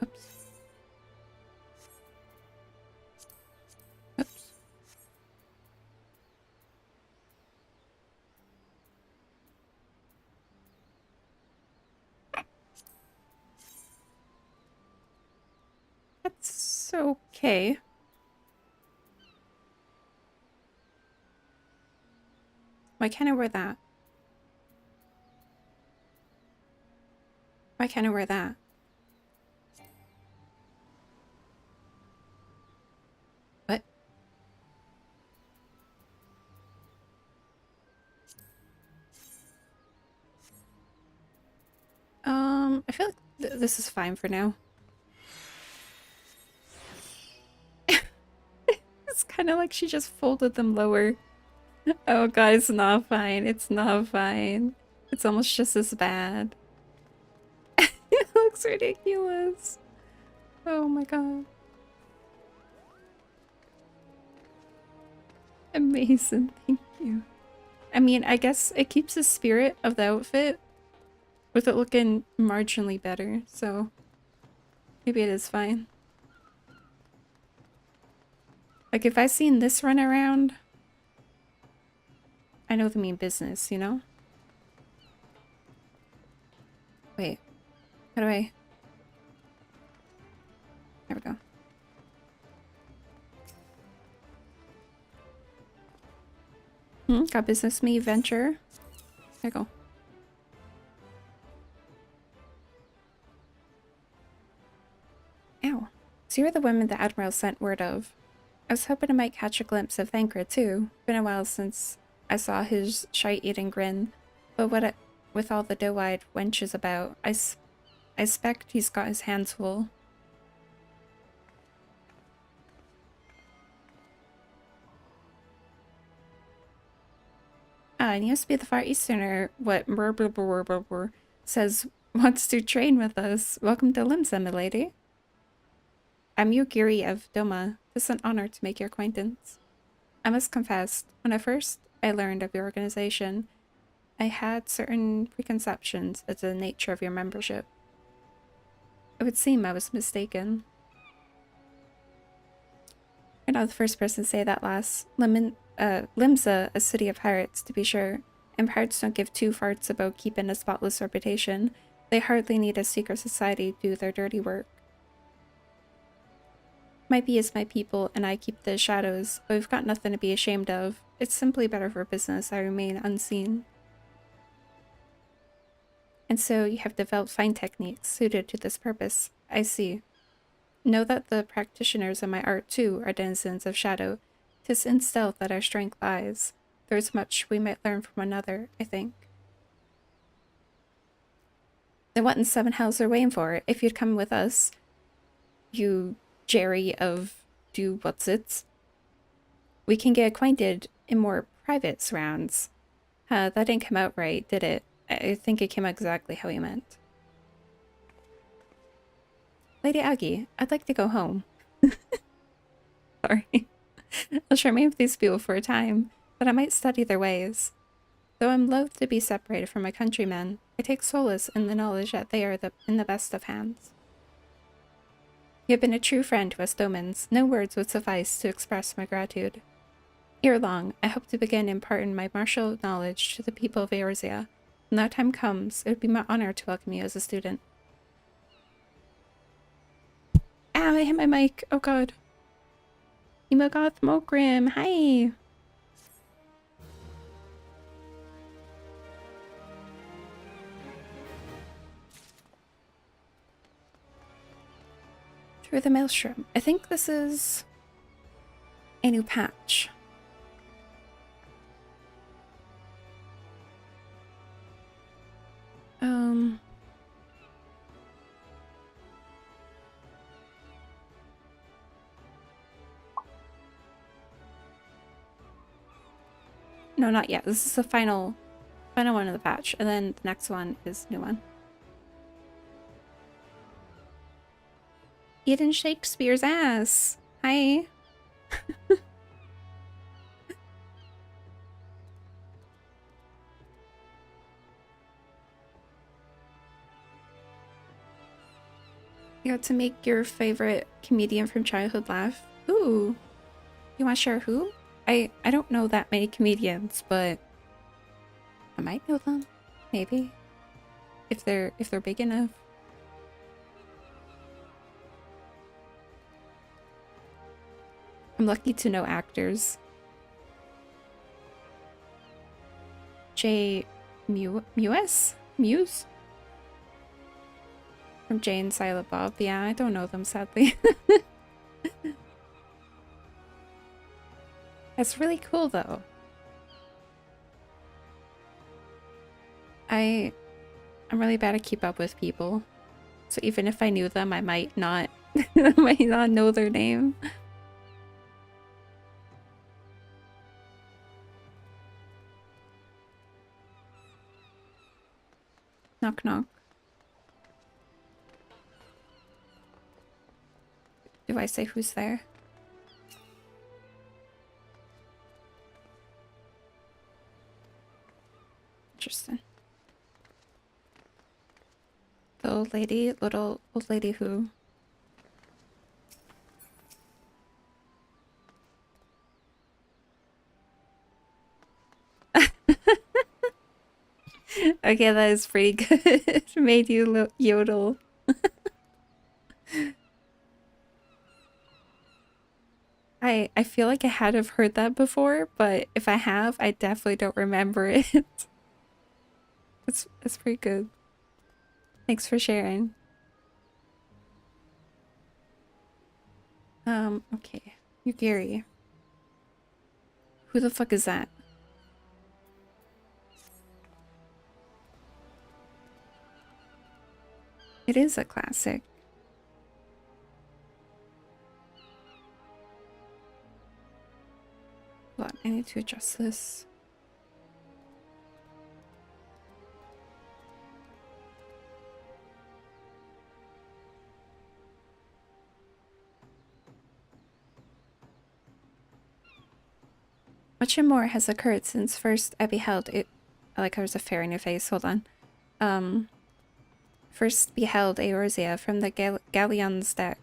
S1: Oops. Oops. That's okay. Why can't I wear that? Why can't I wear that? What? I feel like this is fine for now. It's kind of like she just folded them lower. Oh god, it's not fine. It's not fine. It's almost just as bad. It looks ridiculous. Oh my god. Amazing, thank you. I mean, I guess it keeps the spirit of the outfit with it looking marginally better, so maybe it is fine. Like, if I seen this run around, I know they mean business, you know? Wait. How do I... There we go. Got business me venture. There you go. Ow. So you're the woman the Admiral sent word of. I was hoping I might catch a glimpse of Thancred too. Been a while since I saw his shite-eating grin. But with all the doe-eyed wenches about, I expect he's got his hands full. And he must be the Far Easterner, what says wants to train with us. Welcome to Limsa, milady. I'm Yugiri of Doma. It's an honor to make your acquaintance. I must confess, when I learned of your organization, I had certain preconceptions as to the nature of your membership. It would seem I was mistaken. You're not the first person to say that, lass. Limsa, a city of pirates, to be sure, and pirates don't give two farts about keeping a spotless reputation. They hardly need a secret society to do their dirty work. Might be as my people and I keep the shadows, but we've got nothing to be ashamed of. It's simply better for business I remain unseen. And so you have developed fine techniques suited to this purpose. I see. Know that the practitioners of my art too are denizens of shadow. 'Tis in stealth that our strength lies. There's much we might learn from one another, I think. Then what in seven hells are we waiting for? If you'd come with us, you Jerry of do what's it? We can get acquainted in more private surrounds. That didn't come out right, did it? I think it came out exactly how he meant. Lady Aggie, I'd like to go home. Sorry. I'll share remain with these people for a time, but I might study their ways. Though I'm loath to be separated from my countrymen, I take solace in the knowledge that they are in the best of hands. You have been a true friend to us Domans. No words would suffice to express my gratitude. Ere long, I hope to begin imparting my martial knowledge to the people of Eorzea. When that time comes, it would be my honor to welcome you as a student. Ow, I hit my mic. Oh god. Emogoth Mokrim, hi! Through the maelstrom. I think this is a new patch. No, not yet. This is the final one of the patch, and then the next one is a new one. Eating Shakespeare's ass. Hi. You got to make your favorite comedian from childhood laugh. Ooh. You want to share who? I don't know that many comedians, but I might know them. Maybe. If they're big enough. I'm lucky to know actors. Muse? From Jay and Silent Bob. Yeah, I don't know them, sadly. That's really cool, though. I'm really bad at keep up with people. So even if I knew them, I might not know their name. Knock knock. Do I say who's there? Interesting. The old lady? Little old lady who? Okay, that is pretty good. Made you yodel. I feel like I had have heard that before, but if I have, I definitely don't remember it. It's pretty good. Thanks for sharing. Okay. You Gary. Who the fuck is that? It is a classic. Hold on, I need to adjust this. Much more has occurred since first I beheld it. I like how there's a fair in your face. Hold on. First beheld Eorzea from the galleon's deck.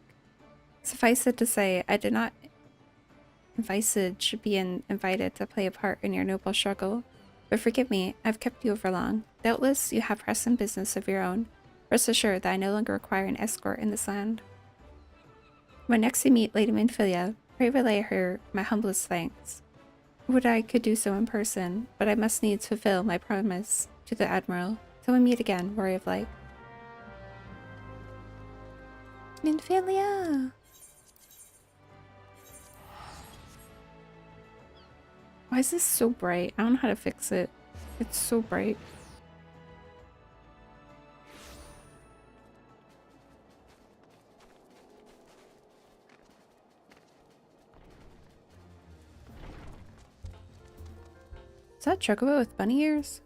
S1: Suffice it to say, I did not envisage being invited to play a part in your noble struggle. But forgive me, I've kept you over long. Doubtless you have pressing business of your own. Rest assured that I no longer require an escort in this land. When next you meet Lady Minfilia, pray relay her my humblest thanks. Would I could do so in person, but I must needs fulfill my promise to the Admiral. Till we meet again, Warrior of Light. Minfilia! Why is this so bright? I don't know how to fix it. It's so bright. Is that Chocobo with bunny ears?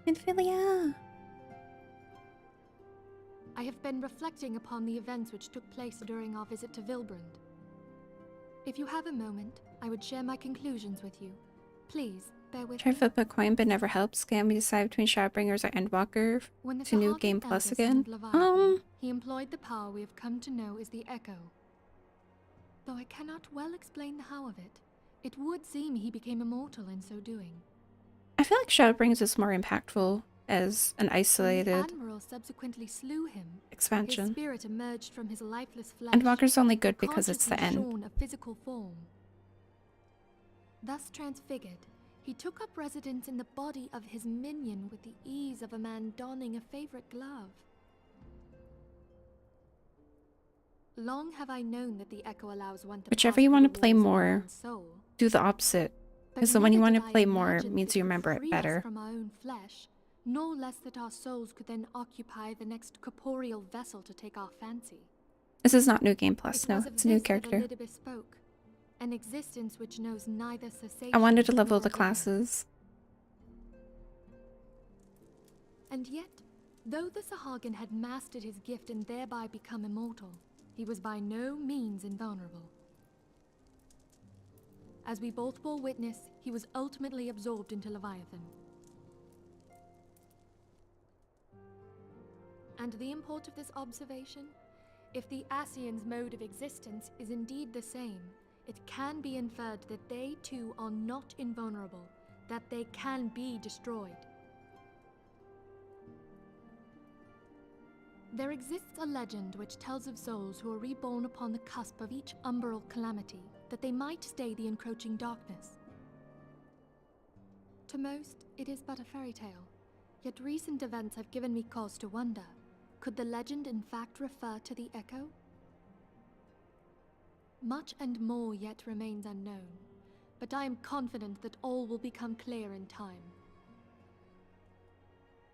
S1: Minfilia!
S9: I have been reflecting upon the events which took place during our visit to Vilbrand. If you have a moment, I would share my conclusions with you. Please, bear with
S1: Try
S9: me.
S1: flip a coin but never helps. Can we decide between Shadowbringers or Endwalker
S9: When the
S1: to New
S9: Sahagin
S1: Game Plus
S9: eldest
S1: again?
S9: summoned Leviathan, he employed the power we have come to know as the Echo. Though I cannot well explain the how of it, it would seem he became immortal in so doing.
S1: I feel like Shadowbringers is more impactful as an
S9: When the
S1: isolated
S9: Admiral subsequently slew him, his
S1: expansion.
S9: spirit emerged from his lifeless flesh.
S1: Endwalker's only good because it's the
S9: consciously
S1: end.
S9: shorn a physical form. Thus transfigured, he took up residence in the body of his minion with the ease of a man donning a favorite glove. Long have I known that the Echo allows one to
S1: Whichever
S9: pass
S1: you
S9: through
S1: want to
S9: the
S1: play
S9: walls of
S1: more,
S9: one's soul.
S1: do the opposite.
S9: But
S1: Because the one you
S9: neither
S1: want to
S9: did I
S1: play more
S9: imagine
S1: means
S9: that
S1: you
S9: it would
S1: remember it
S9: free us
S1: better.
S9: from our own flesh, nor less that our souls could then occupy the next corporeal vessel to take our fancy.
S1: This is not New Game Plus,
S9: It
S1: no,
S9: was of
S1: it's a new
S9: this that
S1: character.
S9: Elidibus spoke, an existence which knows neither cessation
S1: I wanted to level
S9: nor
S1: the
S9: oblivion.
S1: classes.
S9: And yet, though the Sahagin had mastered his gift and thereby become immortal, he was by no means invulnerable. As we both bore witness, he was ultimately absorbed into Leviathan. And the import of this observation? If the Ascians' mode of existence is indeed the same, it can be inferred that they too are not invulnerable, that they can be destroyed. There exists a legend which tells of souls who are reborn upon the cusp of each umbral calamity, that they might stay the encroaching darkness. To most, it is but a fairy tale, yet recent events have given me cause to wonder. Could the legend in fact refer to the Echo? Much and more yet remains unknown, but I am confident that all will become clear in time.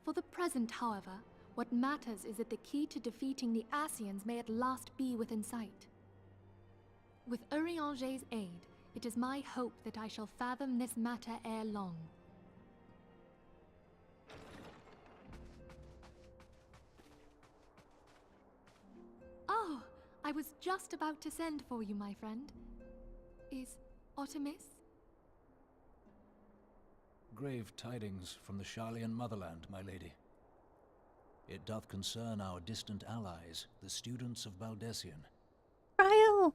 S9: For the present, however, what matters is that the key to defeating the Ascians may at last be within sight. With Urianger's aid, it is my hope that I shall fathom this matter ere long. I was just about to send for you, my friend. Is Artemis?
S10: Grave tidings from the Charlian motherland, my lady. It doth concern our distant allies, the students of Baldessian.
S1: Trial!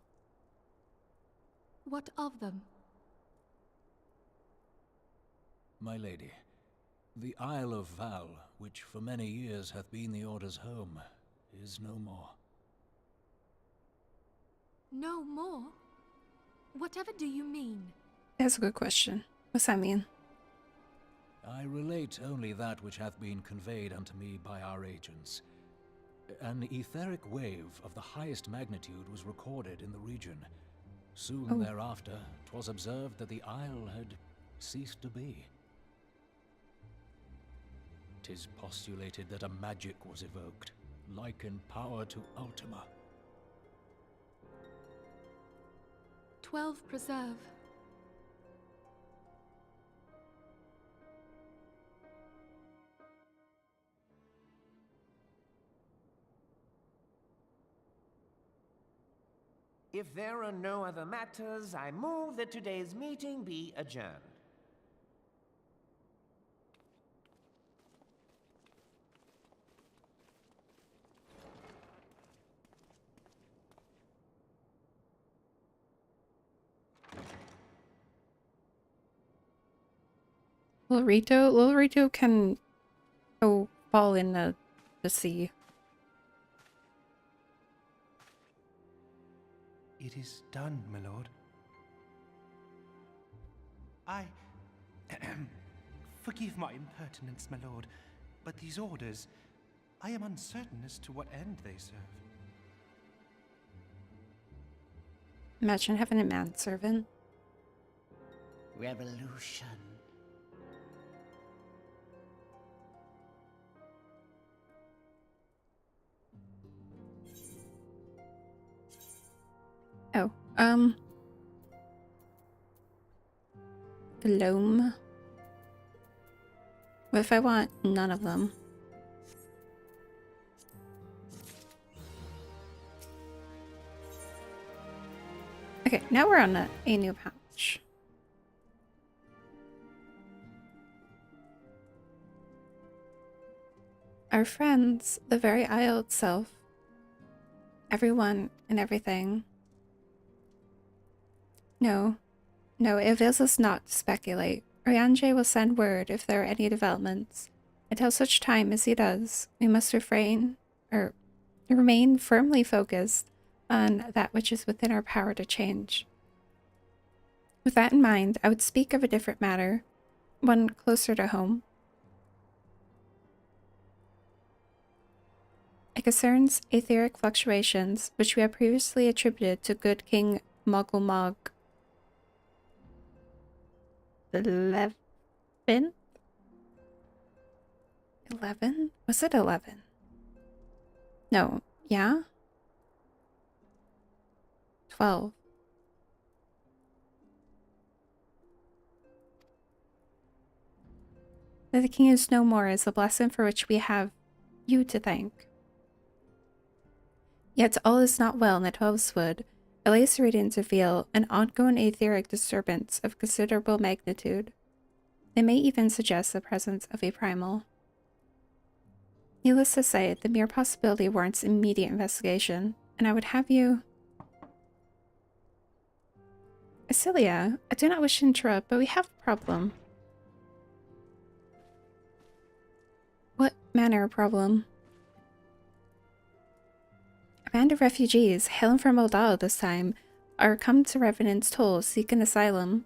S9: What of them?
S10: My lady, the Isle of Val, which for many years hath been the Order's home, is no more.
S9: No more? Whatever do you mean?
S1: That's a good question. What's that mean?
S10: I relate only that which hath been conveyed unto me by our agents. An etheric wave of the highest magnitude was recorded in the region. Soon thereafter, 'twas observed that the isle had ceased to be. 'Tis postulated that a magic was evoked, like in power to Ultima.
S9: 12 preserve.
S11: If there are no other matters, I move that today's meeting be adjourned.
S1: Little Rito can go fall in the sea.
S12: It is done, my lord. I... Forgive my impertinence, my lord, but these orders, I am uncertain as to what end they serve.
S1: Imagine having a manservant.
S4: Revolution.
S1: Oh, Gloam. What if I want none of them? Okay, now we're on a new patch. Our friends, the very isle itself, everyone and everything. No, it avails us not to speculate. Ryanje will send word if there are any developments. Until such time as he does, we must remain firmly focused on that which is within our power to change. With that in mind, I would speak of a different matter, one closer to home. It concerns etheric fluctuations, which we have previously attributed to good King Mogulmog. 11? 11? Was it 11? No, yeah? 12. That the king is no more is a blessing for which we have you to thank. Yet all is not well in the Twelveswood. Elise readings reveal an ongoing etheric disturbance of considerable magnitude. They may even suggest the presence of a primal. Needless to say, the mere possibility warrants immediate investigation, and I would have you... Asilia, I do not wish to interrupt, but we have a problem. What manner of problem? A band of refugees, hailing from Moldal this time, are come to Revenant's Toll seeking asylum.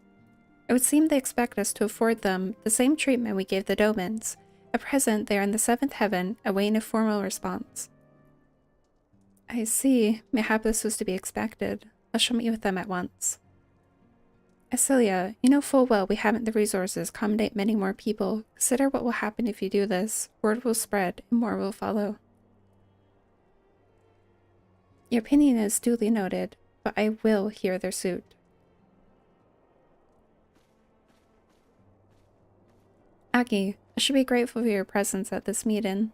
S1: It would seem they expect us to afford them the same treatment we gave the Domans. At present, they are in the 7th heaven, awaiting a formal response. I see. Mayhap this was to be expected. I shall meet with them at once. Asilia, you know full well we haven't the resources to accommodate many more people. Consider what will happen if you do this. Word will spread, and more will follow. Your opinion is duly noted, but I will hear their suit. Aggie, I should be grateful for your presence at this meeting.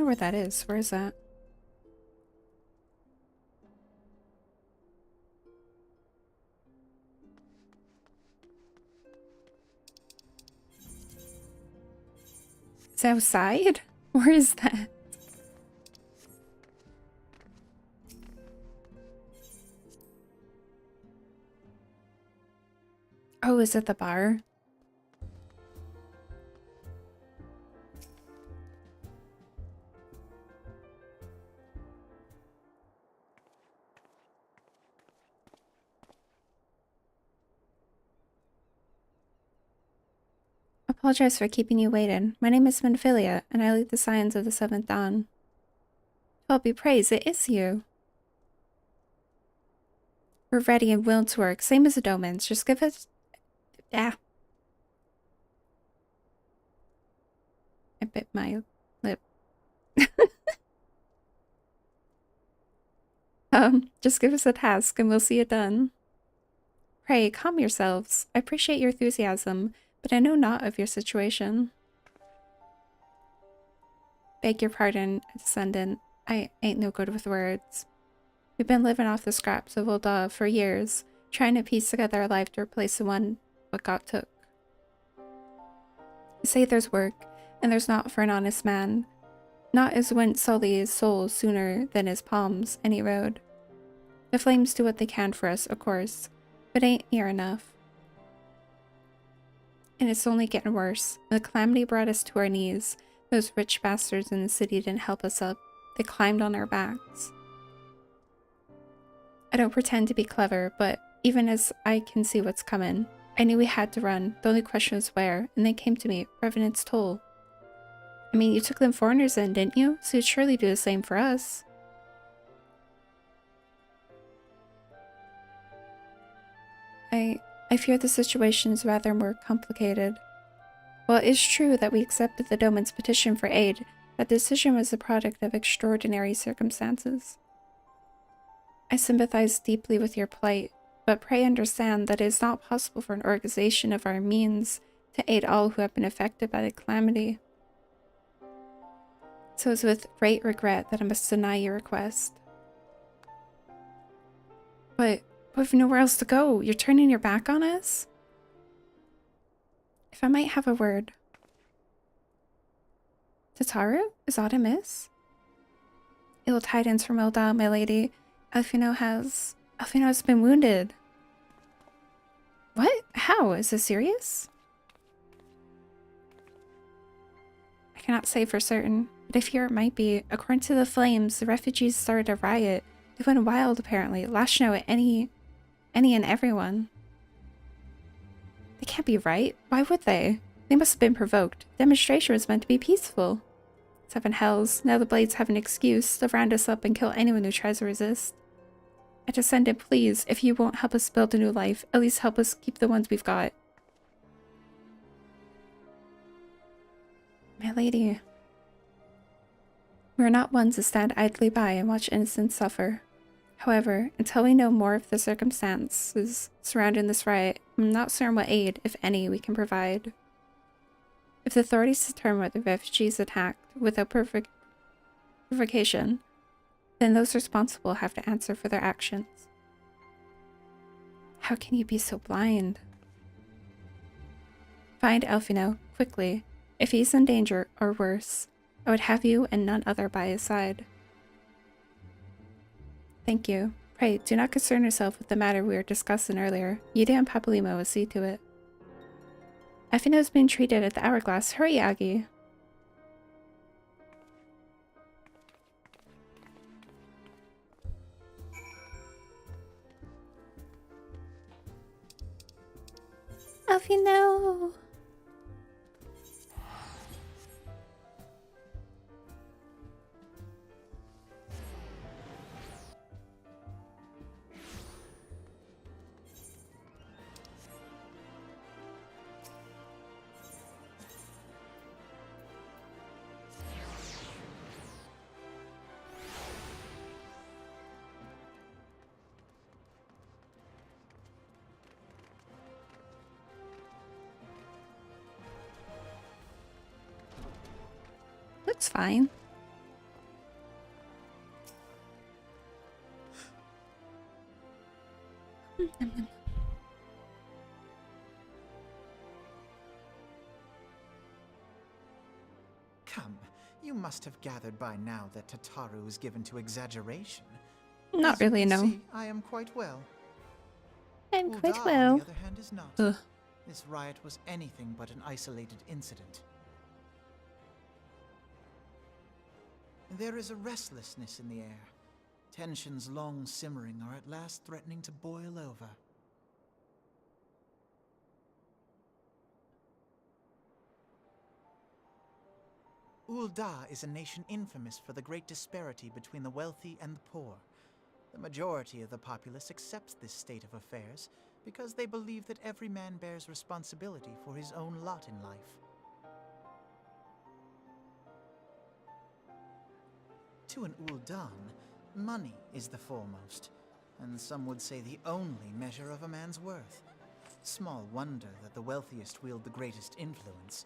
S1: wonder where that is. Where is that? It's outside? Where is that? Oh, is it the bar? Apologize for keeping you waiting. My name is Menphilia, and I lead the Scions of the Seventh Dawn. God be praised, it is you. We're ready and willing to work, same as the Domans. Just give us... Ah. I bit my lip. Just give us a task and we'll see it done. Pray, calm yourselves. I appreciate your enthusiasm, but I know not of your situation. Beg your pardon, descendant. I ain't no good with words. We've been living off the scraps of old for years, trying to piece together a life to replace the one what got took. You say there's work, and there's not for an honest man. Not as went sully his soul sooner than his palms any road. The flames do what they can for us, of course, but ain't near enough. And it's only getting worse. The calamity brought us to our knees. Those rich bastards in the city didn't help us up. They climbed on our backs. I don't pretend to be clever, but even as I can see what's coming, I knew we had to run. The only question was where, and they came to me, Revenant's Toll. I mean, you took them foreigners in, didn't you? So you'd surely do the same for us. I fear the situation is rather more complicated. While it is true that we accepted the Doman's petition for aid, that decision was the product of extraordinary circumstances. I sympathize deeply with your plight, but pray understand that it is not possible for an organization of our means to aid all who have been affected by the calamity. So it's with great regret that I must deny your request. But we've nowhere else to go. You're turning your back on us? If I might have a word. Tataru? Is aught amiss? Ill tidings from Elda, my lady. Alfino has been wounded. What? How? Is this serious? I cannot say for certain, but I fear it might be. According to the flames, the refugees started a riot. They went wild, apparently, lashing out at any and everyone. They can't be right. Why would they? They must have been provoked. The demonstration was meant to be peaceful. Seven hells. Now the Blades have an excuse. They'll round us up and kill anyone who tries to resist. A descendant, please, if you won't help us build a new life, at least help us keep the ones we've got. My lady. We are not ones to stand idly by and watch innocents suffer. However, until we know more of the circumstances surrounding this riot, I'm not certain what aid, if any, we can provide. If the authorities determine what the refugees attacked without provocation, then those responsible have to answer for their actions. How can you be so blind? Find Alfino, quickly. If he's in danger, or worse, I would have you and none other by his side. Thank you. Pray, do not concern yourself with the matter we were discussing earlier. Yude and Papalimo will see to it. Alfino is being treated at the Hourglass. Hurry, Aggie. Alfino! That's fine.
S13: Come, you must have gathered by now that Tataru is given to exaggeration.
S1: Not
S13: As you
S1: really,
S13: can
S1: no.
S13: see, I am quite well.
S5: I'm quite
S13: Ulda,
S5: well.
S13: on the other hand, is not.
S1: Ugh.
S13: This riot was anything but an isolated incident. There is a restlessness in the air. Tensions long simmering are at last threatening to boil over. Ulda is a nation infamous for the great disparity between the wealthy and the poor. The majority of the populace accepts this state of affairs because they believe that every man bears responsibility for his own lot in life. To an Uldan, money is the foremost, and some would say the only measure of a man's worth. Small wonder that the wealthiest wield the greatest influence.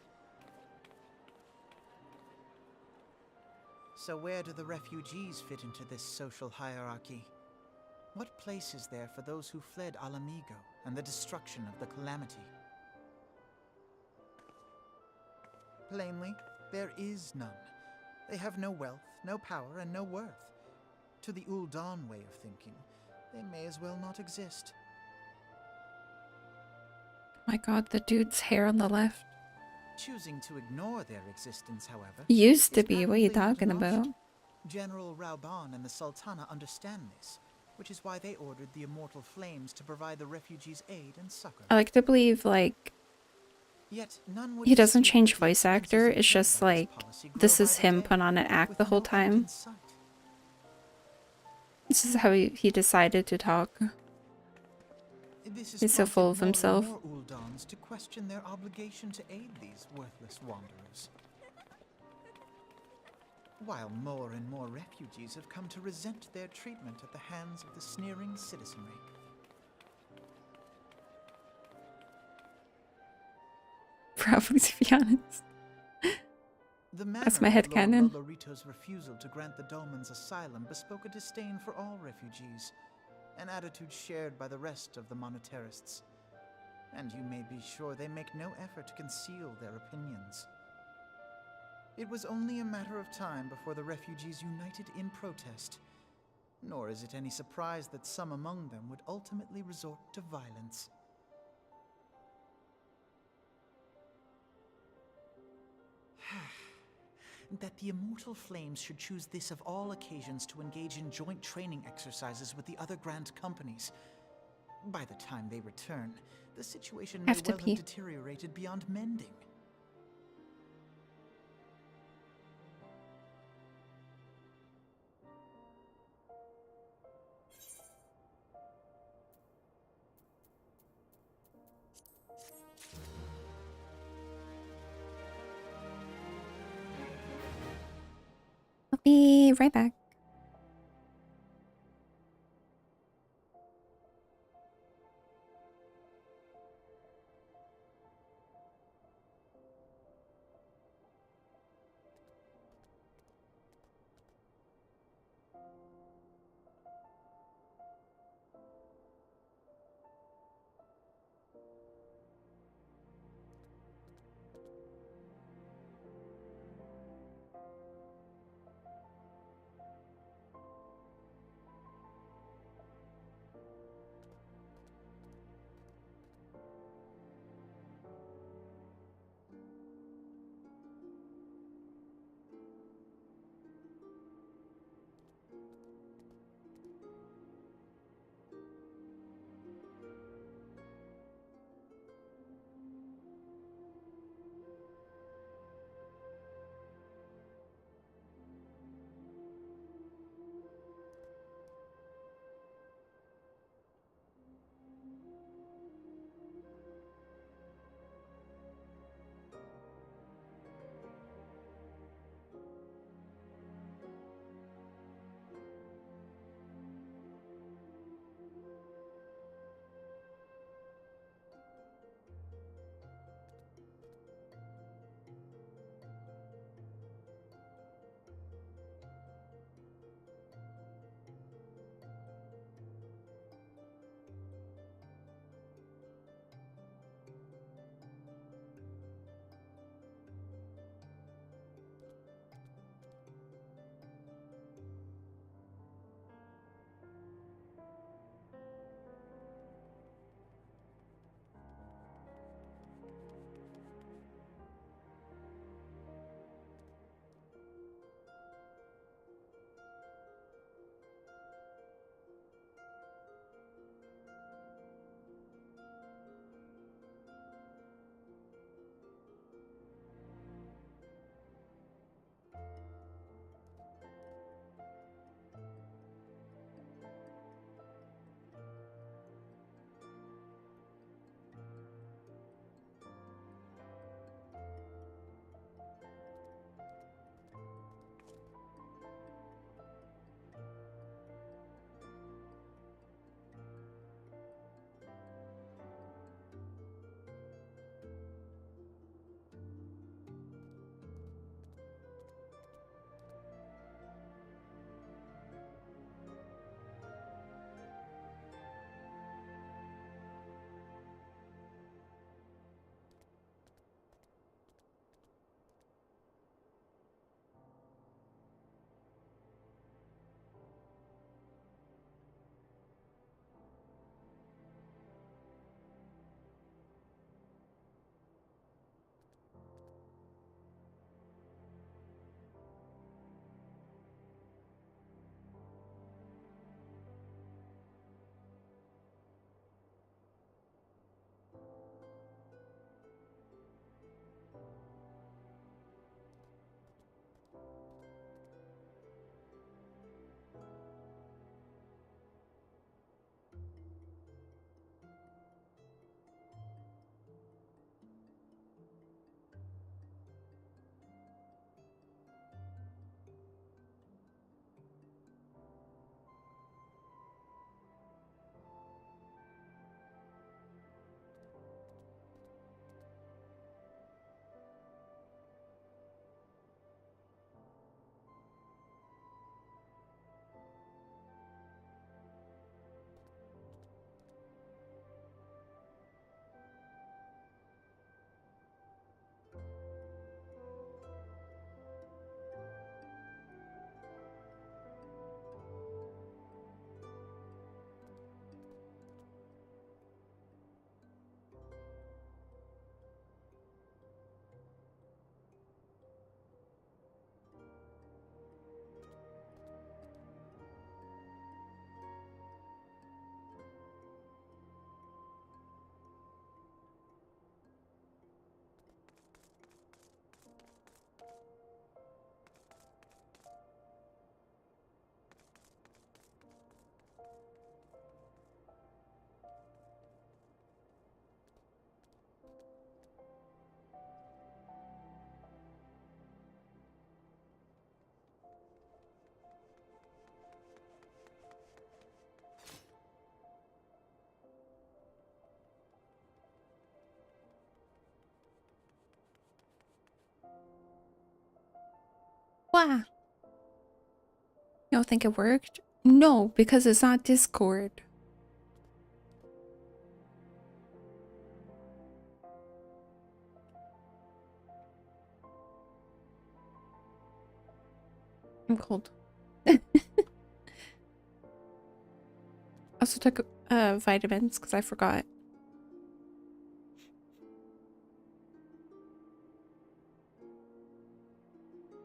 S13: So where do the refugees fit into this social hierarchy? What place is there for those who fled Alamigo and the destruction of the Calamity? Plainly, there is none. They have no wealth, no power, and no worth. To the Uldan way of thinking, they may as well not exist.
S1: My god, the dude's hair on the left.
S13: Choosing to ignore their existence, however,
S1: Used to
S13: is
S1: be, what are you
S13: patently not
S1: talking
S13: an
S1: about?
S13: option. General Rauban and the Sultana understand this, which is why they ordered the Immortal Flames to provide the refugees aid and succor.
S1: I like to believe, like,
S13: Yet none would
S1: he doesn't
S13: dispute
S1: change
S13: that the
S1: voice
S13: expenses
S1: actor. It's
S13: incurred
S1: just
S13: by this
S1: like,
S13: policy grow
S1: this
S13: by
S1: is
S13: the
S1: him
S13: day,
S1: put on an act
S13: with
S1: the whole
S13: no end in
S1: time.
S13: sight.
S1: This is how he decided to talk.
S13: This has
S1: He's so full of
S13: prompted more and
S1: himself.
S13: more Uldans to question their obligation to aid these worthless wanderers. While more and more refugees have come to resent their treatment at the hands of the sneering citizenry.
S1: Probably, to be honest.
S13: The manner
S1: That's my
S13: of
S1: headcanon.
S13: Lord Lolorito's refusal to grant the Dolmens asylum bespoke a disdain for all refugees, an attitude shared by the rest of the monetarists. And you may be sure they make no effort to conceal their opinions. It was only a matter of time before the refugees united in protest. Nor is it any surprise that some among them would ultimately resort to violence. That the Immortal Flames should choose this of all occasions to engage in joint training exercises with the other Grand Companies. By the time they return, the situation may
S1: Have to
S13: well
S1: pee.
S13: have deteriorated beyond mending.
S1: I'll be right back. Why? You don't think it worked? No, because it's not Discord. I'm cold. Also took vitamins because I forgot.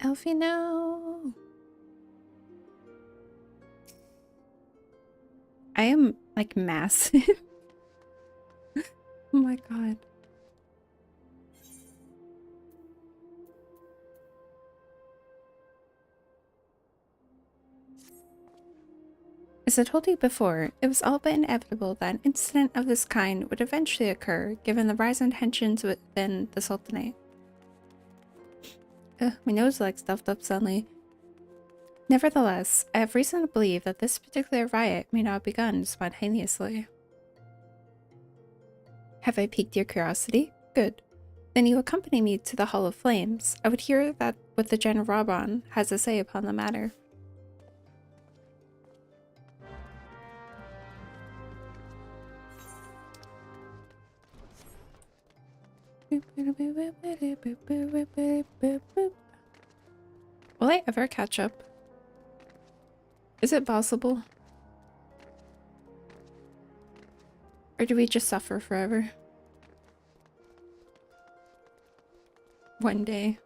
S1: Elfie, no. I am like massive. Oh my god. As I told you before, it was all but inevitable that an incident of this kind would eventually occur, given the rise in tensions within the Sultanate. My nose like stuffed up suddenly. Nevertheless, I have reason to believe that this particular riot may not have begun spontaneously. Have I piqued your curiosity? Good. Then you accompany me to the Hall of Flames. I would hear that what the General Raban has to say upon the matter. Will I ever catch up? Is it possible? Or do we just suffer forever? One day.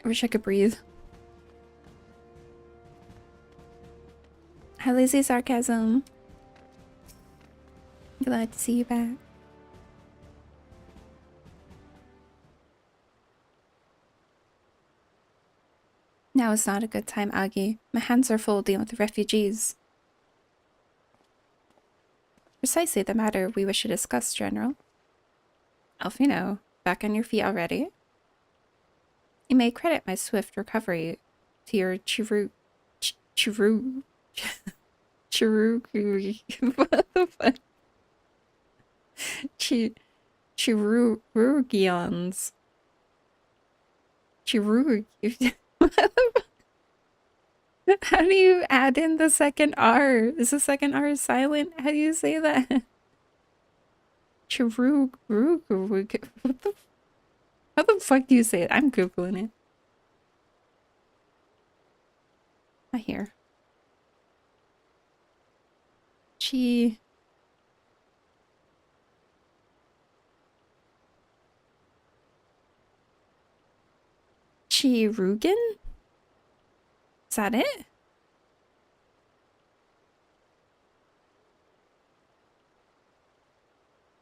S1: I wish I could breathe. Hi, lazy sarcasm. Glad to see you back. Now is not a good time, Agi. My hands are full dealing with the refugees. Precisely the matter we wish to discuss, General. Alfino, back on your feet already? You may credit my swift recovery to your What the fuck? Chirugians. How do you add in the second R? Is the second R silent? How do you say that? How the fuck do you say it? I'm Googling it. I hear. Chirugan? Is that it?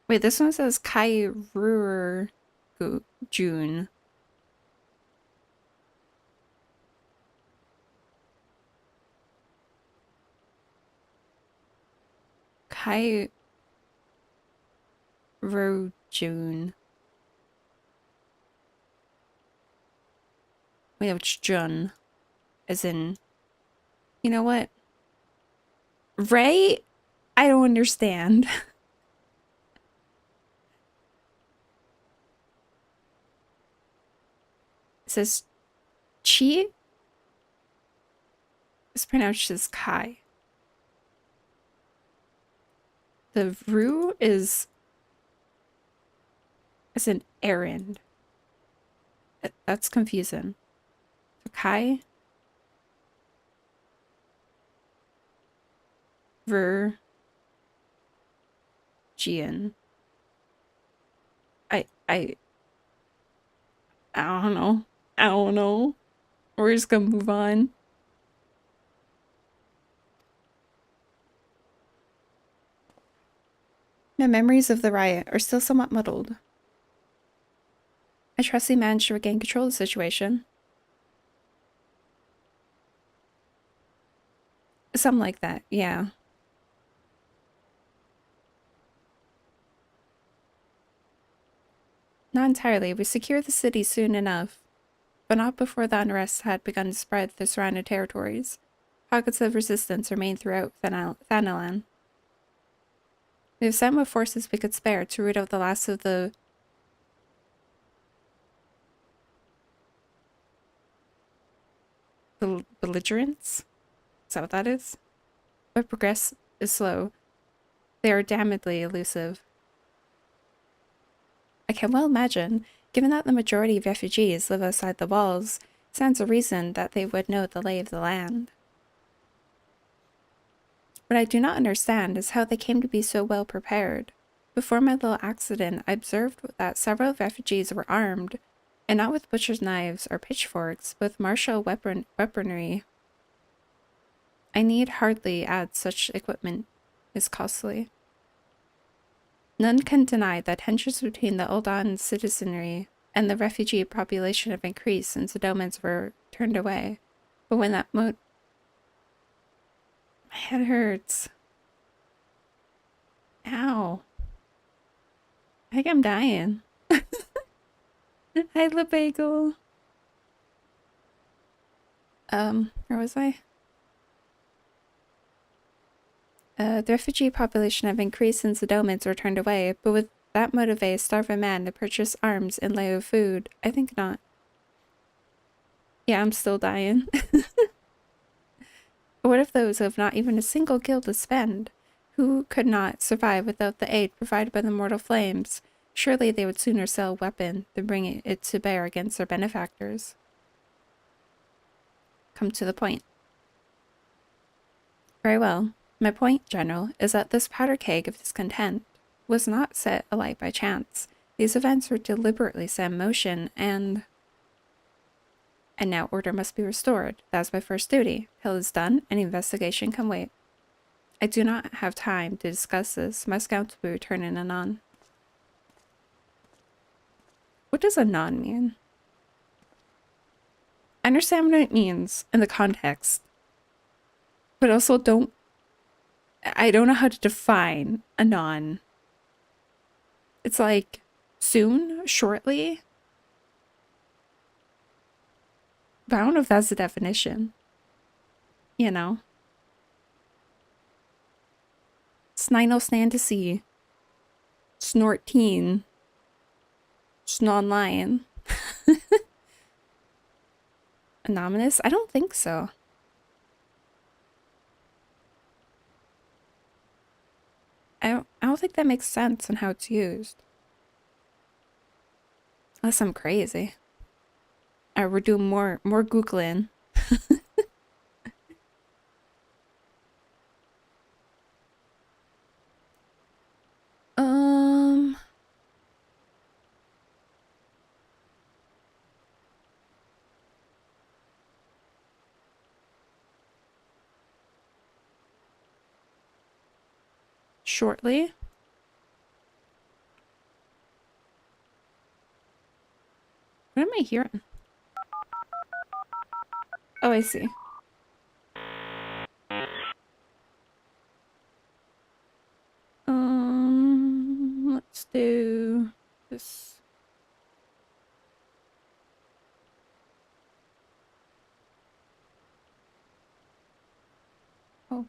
S1: Wait, this one says Kairur June. Kairur June. Wait, it's Jun. As in, you know what? Right? I don't understand. It says Chi. It's pronounced as Kai. The Ru is as an errand. That's confusing. So Kai. Virgin. I don't know. I don't know. We're just gonna move on. My memories of the riot are still somewhat muddled. I trust he managed to regain control of the situation. Something like that, yeah. Not entirely. We secure the city soon enough. but not before the unrest had begun to spread through the surrounding territories. Pockets of resistance remained throughout Thanalan. We have sent what forces we could spare to root out the last of the belligerents? Is that what that is? But progress is slow. They are damnedly elusive. I can well imagine, given that the majority of refugees live outside the walls, stands a reason that they would know the lay of the land. What I do not understand is how they came to be so well prepared. Before my little accident, I observed that several refugees were armed, and not with butcher's knives or pitchforks, but with martial weaponry. I need hardly add such equipment is costly. None can deny that tensions between the Uldan citizenry and the refugee population have increased since the Domans were turned away. But when that my head hurts. Ow. I think I'm dying. Hi, LeBagel. Where was I? The refugee population have increased since the Domans were turned away, but would that motivate a starving man to purchase arms in lieu of food? I think not. Yeah, I'm still dying. But what if those who have not even a single guild to spend? Who could not survive without the aid provided by the mortal flames? Surely they would sooner sell a weapon than bring it to bear against their benefactors. Come to the point. Very well. My point, General, is that this powder keg of discontent was not set alight by chance. These events were deliberately set in motion, and now order must be restored. That is my first duty. Till it is done, any investigation can wait. I do not have time to discuss this. My scouts will be returning anon. What does anon mean? I understand what it means in the context, but also I don't know how to define anon. It's like soon, shortly. But I don't know if that's the definition. You know. Snino stand to see. Snort teen. Snon lion. Anonymous? I don't think so. I don't think that makes sense on how it's used. Unless I'm crazy. Alright, we're doing more Googling. Shortly. What am I hearing? Oh, I see. Let's do this. Oh.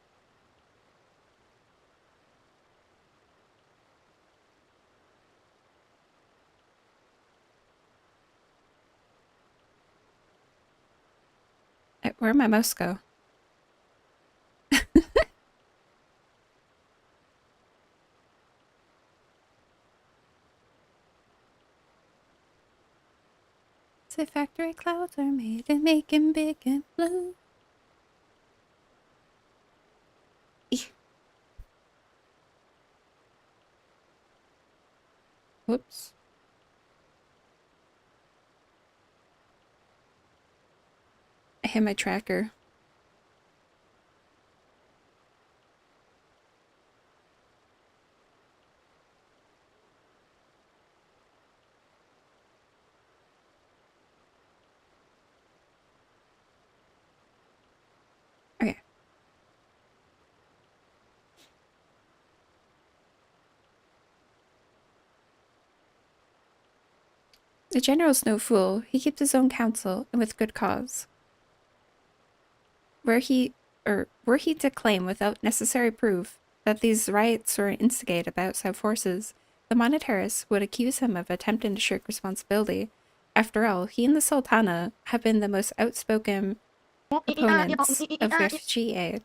S1: Where'd my mouse go? Say factory clouds are made and making big and blue. Whoops. I hit my tracker. Okay. The general's no fool. He keeps his own counsel, and with good cause. Were he to claim without necessary proof that these riots were instigated by outside forces, the monetarists would accuse him of attempting to shirk responsibility. After all, he and the Sultana have been the most outspoken opponents of refugee aid.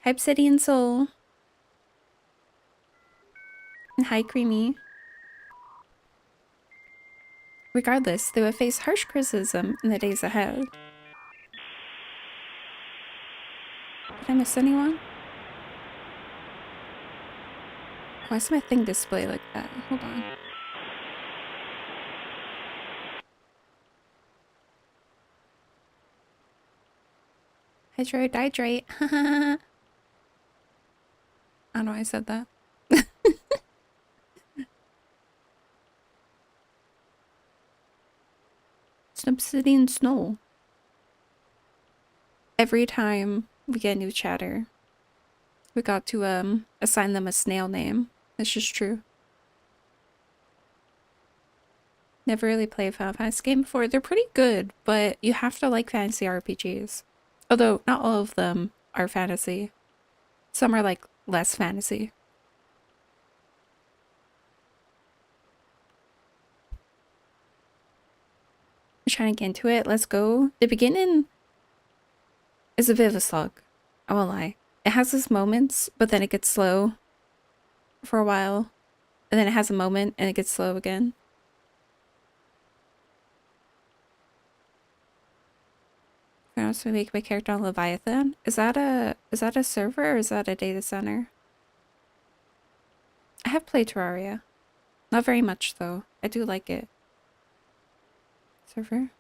S1: Hype City and Seoul. And hi, Creamy. Regardless, they will face harsh criticism in the days ahead. Did I miss anyone? Why is my thing display like that? Hold on. Hydrate, hydrate. I don't know why I said that. Obsidian Snow. Every time we get a new chatter, we got to assign them a snail name. That's just true. Never really played a Final Fantasy game before. They're pretty good, but you have to like fantasy RPGs. Although not all of them are fantasy. Some are like less fantasy. I'm trying to get into it. Let's go. The beginning is a bit of a slog. I won't lie. It has its moments, but then it gets slow for a while. And then it has a moment and it gets slow again. I also make my character on Leviathan. Is that a server or is that a data center? I have played Terraria. Not very much though. I do like it. Server.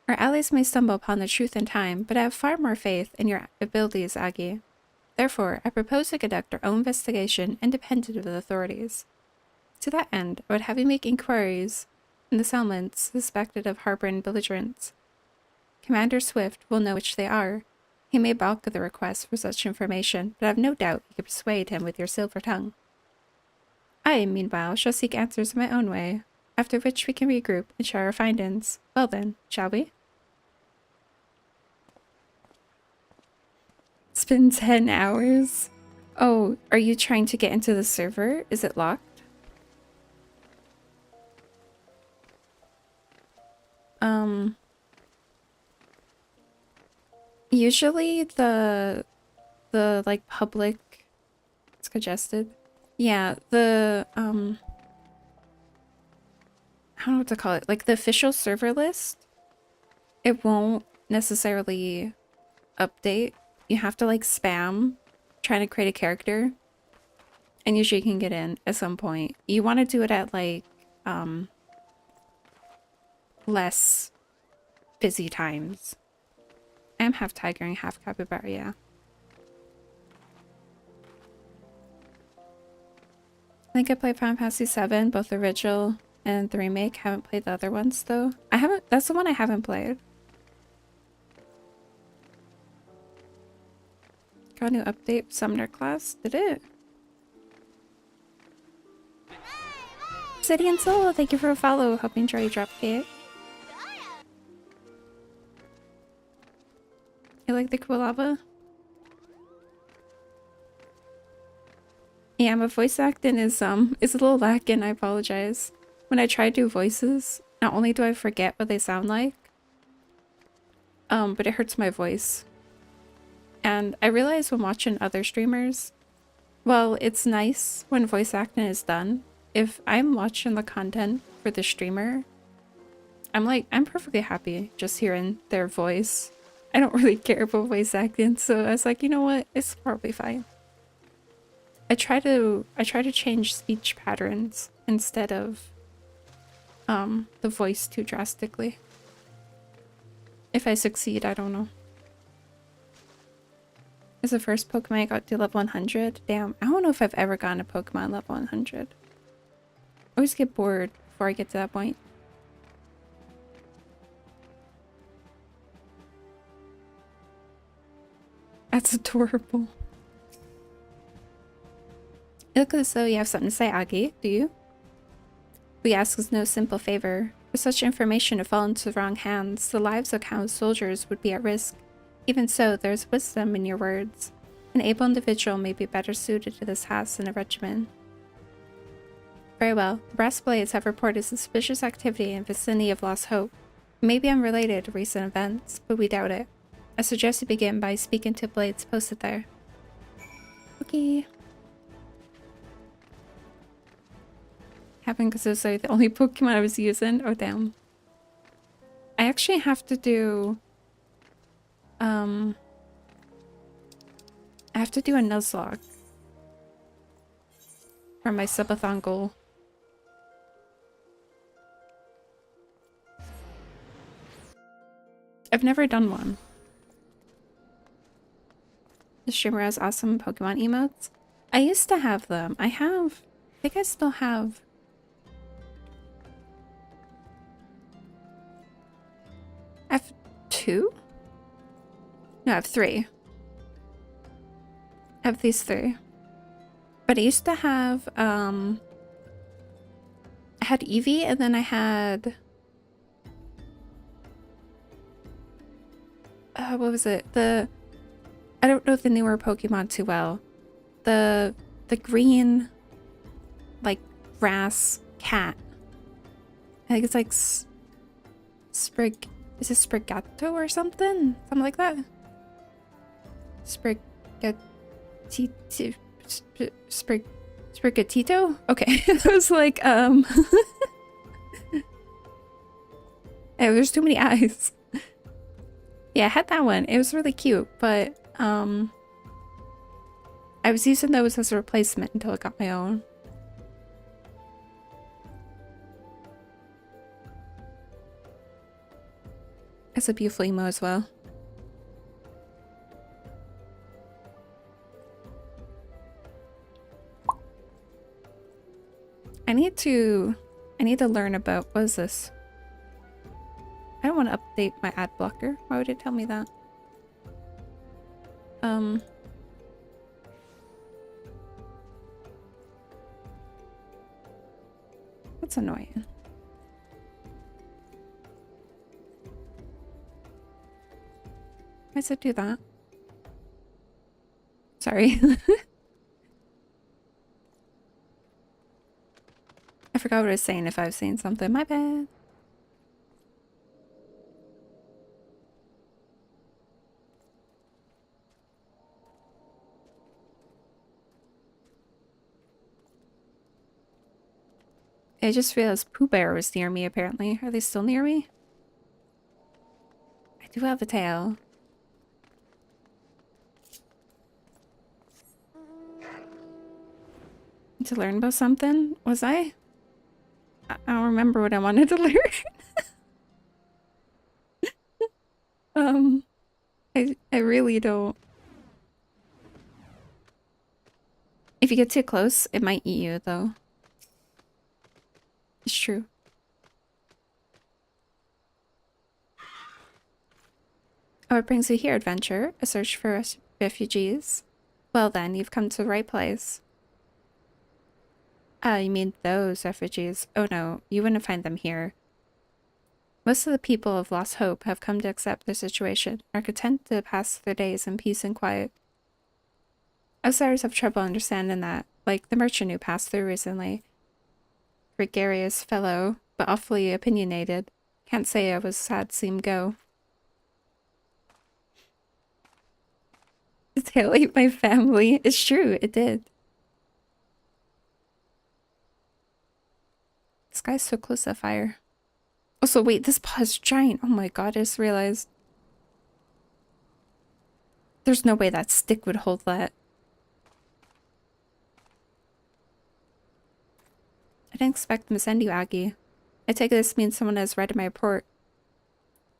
S1: Our allies may stumble upon the truth in time, but I have far more faith in your abilities, Agi. Therefore, I propose to conduct our own investigation independent of the authorities. To that end, I would have you make inquiries in the settlements suspected of harboring belligerents. Commander Swift will know which they are. He may balk at the request for such information, but I have no doubt you could persuade him with your silver tongue. I, meanwhile, shall seek answers in my own way, after which we can regroup and share our findings. Well then, shall we? It's been 10 hours. Oh, are you trying to get into the server? Is it locked? Usually the like public, it's congested. Yeah, the I don't know what to call it. Like the official server list, it won't necessarily update. You have to like spam trying to create a character, and usually you can get in at some point. You want to do it at like less busy times. I am half tiger and half capybara, yeah. I think I played Final Fantasy VII, both the original and the remake. Haven't played the other ones though. I haven't. That's the one I haven't played. Got a new update, Summoner class. Did it? City and Soul, thank you for a follow. Hope you enjoy your drop cake. You like the cool lava? Yeah, my voice acting is a little lacking. I apologize. When I try to do voices, not only do I forget what they sound like, but it hurts my voice. And I realize when watching other streamers, well, it's nice when voice acting is done. If I'm watching the content for the streamer, I'm perfectly happy just hearing their voice. I don't really care about voice acting, so I was like, you know what? It's probably fine. I try to change speech patterns instead of the voice too drastically. If I succeed, I don't know. Is the first Pokemon I got to level 100? Damn, I don't know if I've ever gotten a Pokemon level 100. I always get bored before I get to that point. That's adorable. It looks as though you have something to say, Agi. Do you? we ask is no simple favor. For such information to fall into the wrong hands, the lives of countless soldiers would be at risk. Even so, there is wisdom in your words. An able individual may be better suited to this task than a regiment. Very well. The Brass Blades have reported suspicious activity in the vicinity of Lost Hope. It may be unrelated to recent events, but we doubt it. I suggest you begin by speaking to Blades posted there. Okay. Happened because it was like the only Pokemon I was using. Oh damn. I actually have to do I have to do a Nuzlocke for my subathon goal. I've never done one. The streamer has awesome Pokemon emotes. I used to have them. I think I still have. I have 2? No, I have 3. I have these 3. But I used to have, I had Eevee and then I had, what was it? I don't know the newer Pokemon too well. The green, like, grass cat. I think it's like is it Sprigato or something? Something like that? Sprigatito? Okay. It was like, there's too many eyes. Yeah, I had that one. It was really cute, but, I was using those as a replacement until I got my own. It's a beautiful emo as well. I need to learn about, what is this? I don't want to update my ad blocker. Why would it tell me that? That's annoying. Why does it do that? Sorry. I forgot what I was saying if I was saying something. My bad. I just realized Pooh Bear was near me, apparently. Are they still near me? I do have a tail. To learn about something? Was I? I don't remember what I wanted to learn. I really don't. If you get too close, it might eat you, though. It's true. Oh, it brings you here, adventure. A search for refugees. Well then, you've come to the right place. Ah, you mean those refugees. Oh no, you wouldn't find them here. Most of the people of Lost Hope have come to accept their situation, and are content to pass their days in peace and quiet. Outsiders have trouble understanding that, like the merchant who passed through recently. Gregarious fellow, but awfully opinionated. Can't say I was sad to see him go. The tail ate my family. It's true, it did. This guy's so close to fire. Also, wait, this paw is giant. Oh my god, I just realized. There's no way that stick would hold that. I didn't expect them to send you, Aggie. I take this means someone has read my report.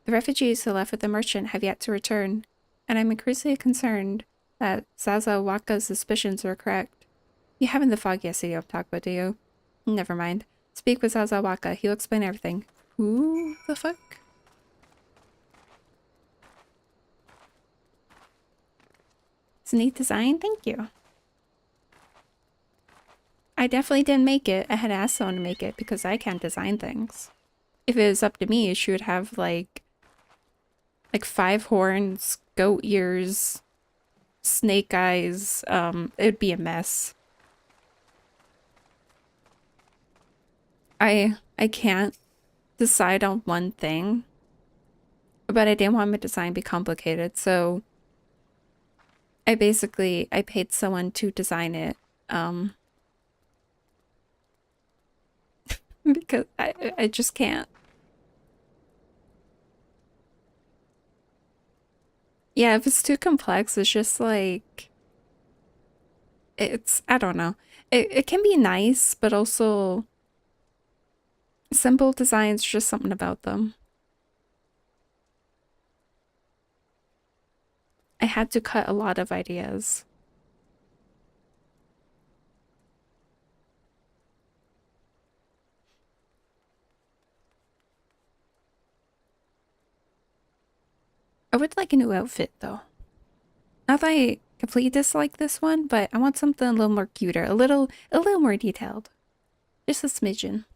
S1: The refugees who left with the merchant have yet to return, and I'm increasingly concerned that SNAAAAAKE's suspicions were correct. You haven't the foggiest idea of talk about, do you? Never mind. Speak with SNAAAAAKE. He'll explain everything. Who the fuck? It's a neat design. Thank you. I definitely didn't make it. I had asked someone to make it because I can't design things. If it was up to me, she would have like 5 horns, goat ears, snake eyes. It'd be a mess. I can't decide on one thing, but I didn't want my design to be complicated, so I paid someone to design it. Because I just can't. Yeah, if it's too complex, it's just like I don't know. It can be nice, but also simple designs, just something about them. I had to cut a lot of ideas. I would like a new outfit though. Not that I completely dislike this one, but I want something a little more cuter, a little more detailed. Just a smidgen.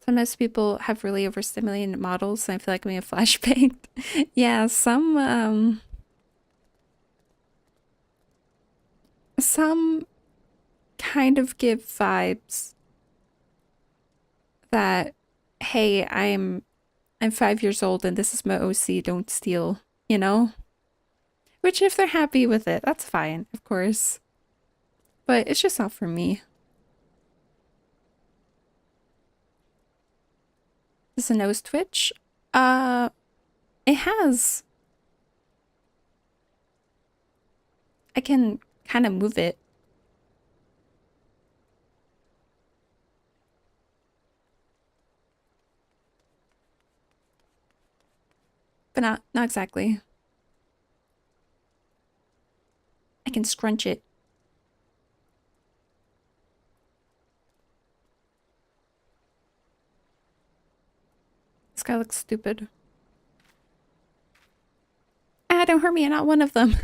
S1: Sometimes people have really overstimulated models and I feel like I'm being flashbanged. Yeah, some kind of give vibes that, hey, I'm 5 years old and this is my OC, don't steal, you know? Which if they're happy with it, that's fine, of course. But it's just not for me. Is a nose twitch? It has. I can kind of move it. But not exactly. I can scrunch it. This guy looks stupid. Ah, don't hurt me, I'm not one of them.